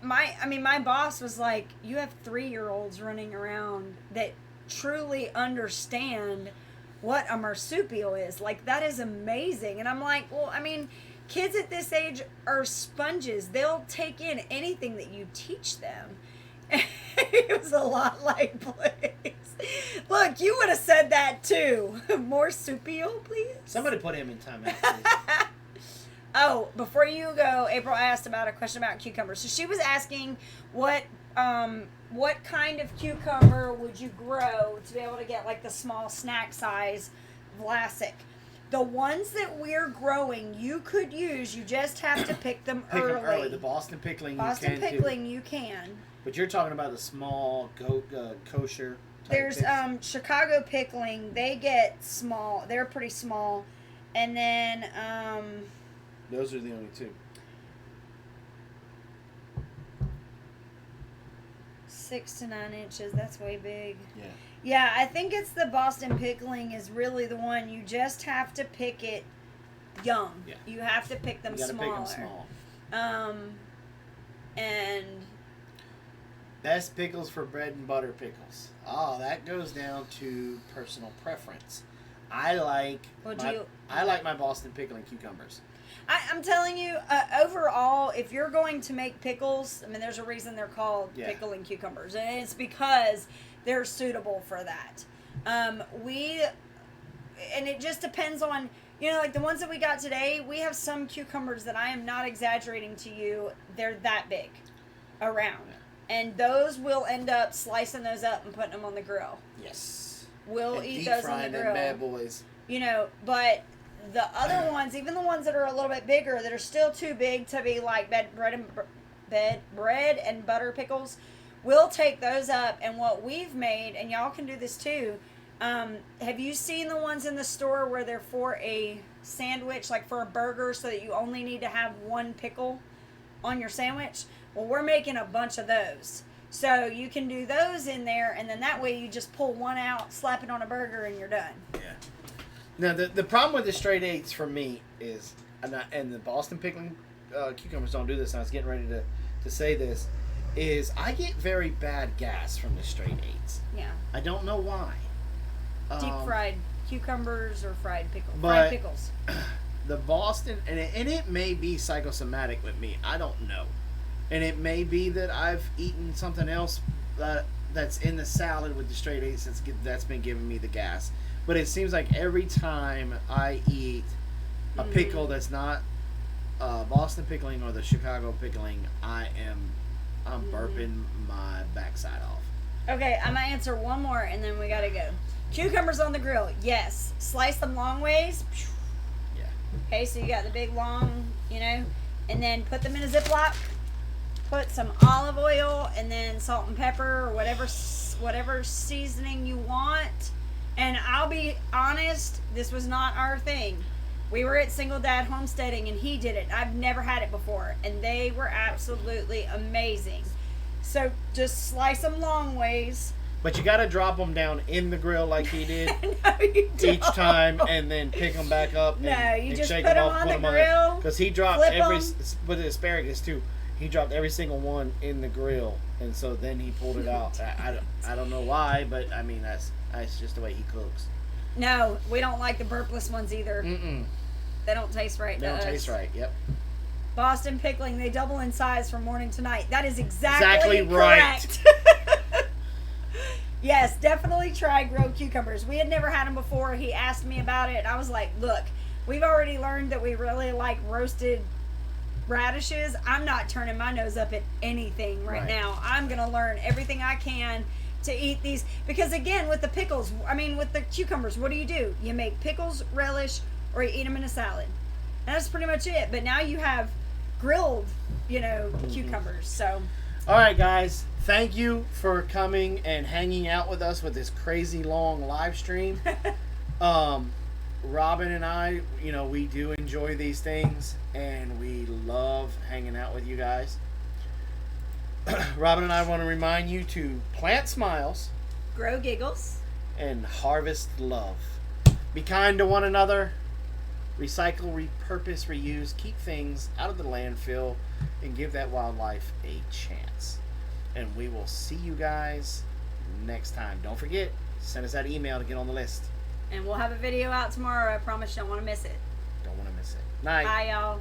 my boss was like, "You have 3-year-olds running around that truly understand what a marsupial is. Like, that is amazing." And I'm like, well, I mean, kids at this age are sponges. They'll take in anything that you teach them. It was a lot like Blaze. Look, you would have said that too. Marsupial, please. Somebody put him in timeout, please. Oh, before you go, April asked about a question about cucumbers. So she was asking what kind of cucumber would you grow to be able to get like the small snack size Vlasic. The ones that we're growing, you could use. You just have to pick them early. Them early. The Boston pickling, you can. But you're talking about the small kosher. There's Chicago pickling. They get small. They're pretty small, and then those are the only two. 6 to 9 inches. That's way big. Yeah. Yeah, I think it's the Boston pickling is really the one. You just have to pick it young. Yeah. You have to pick them smaller. You gotta pick them small. And best pickles for bread and butter pickles. Oh, that goes down to personal preference. I like my Boston pickling cucumbers. I'm telling you, overall, if you're going to make pickles, I mean, there's a reason they're called pickling cucumbers, and it's because they're suitable for that. And it just depends on, like the ones that we got today, we have some cucumbers that I am not exaggerating to you, they're that big around. Yeah. And those we'll end up slicing those up and putting them on the grill. Yes. We'll eat those on the grill. Bad boys. But the other ones, even the ones that are a little bit bigger, that are still too big to be like bread and butter pickles, we'll take those up. And what we've made, and y'all can do this too, have you seen the ones in the store where they're for a sandwich, like for a burger, so that you only need to have one pickle on your sandwich? Well, we're making a bunch of those. So you can do those in there, and then that way you just pull one out, slap it on a burger, and you're done. Yeah. Now, the problem with the straight eights for me is, and the Boston pickling cucumbers don't do this, and I was getting ready to say this, is I get very bad gas from the straight eights. Yeah. I don't know why. Deep fried cucumbers or fried pickles? Fried pickles. The Boston, and it may be psychosomatic with me. I don't know. And it may be that I've eaten something else that's in the salad with the straight eights that's been giving me the gas. But it seems like every time I eat a pickle that's not Boston pickling or the Chicago pickling, I'm burping my backside off. Okay, I'm going to answer one more and then we got to go. Cucumbers on the grill, yes. Slice them long ways. Yeah. Okay, so you got the big long, and then put them in a Ziploc. Put some olive oil and then salt and pepper or whatever seasoning you want. And I'll be honest, this was not our thing. We were at Single Dad Homesteading and he did it. I've never had it before. And they were absolutely amazing. So just slice them long ways. But you got to drop them down in the grill like he did. No, you don't. Each time, and then pick them back up. You just put them on the grill. Because he dropped with the asparagus too. He dropped every single one in the grill, and so then he pulled it out. I don't know why, but I mean that's just the way he cooks. No, we don't like the burpless ones either. Mm-mm. They don't taste right. They don't taste right. Yep. Boston pickling, they double in size from morning to night. That is exactly correct. Right. Yes, definitely try grilled cucumbers. We had never had them before. He asked me about it, and I was like, look, we've already learned that we really like roasted radishes. I'm not turning my nose up at anything right now. I'm going to learn everything I can to eat these. Because again, with the pickles, with the cucumbers, what do? You make pickles, relish, or you eat them in a salad. And that's pretty much it. But now you have grilled, cucumbers. So, all right, guys. Thank you for coming and hanging out with us with this crazy long live stream. Robin and I, we do enjoy these things, and we love hanging out with you guys. Robin and I want to remind you to plant smiles, grow giggles, and harvest love. Be kind to one another. Recycle, repurpose, reuse. Keep things out of the landfill, and give that wildlife a chance. And we will see you guys next time. Don't forget, send us that email to get on the list. And we'll have a video out tomorrow. I promise you don't want to miss it. Don't want to miss it. Night. Bye, y'all.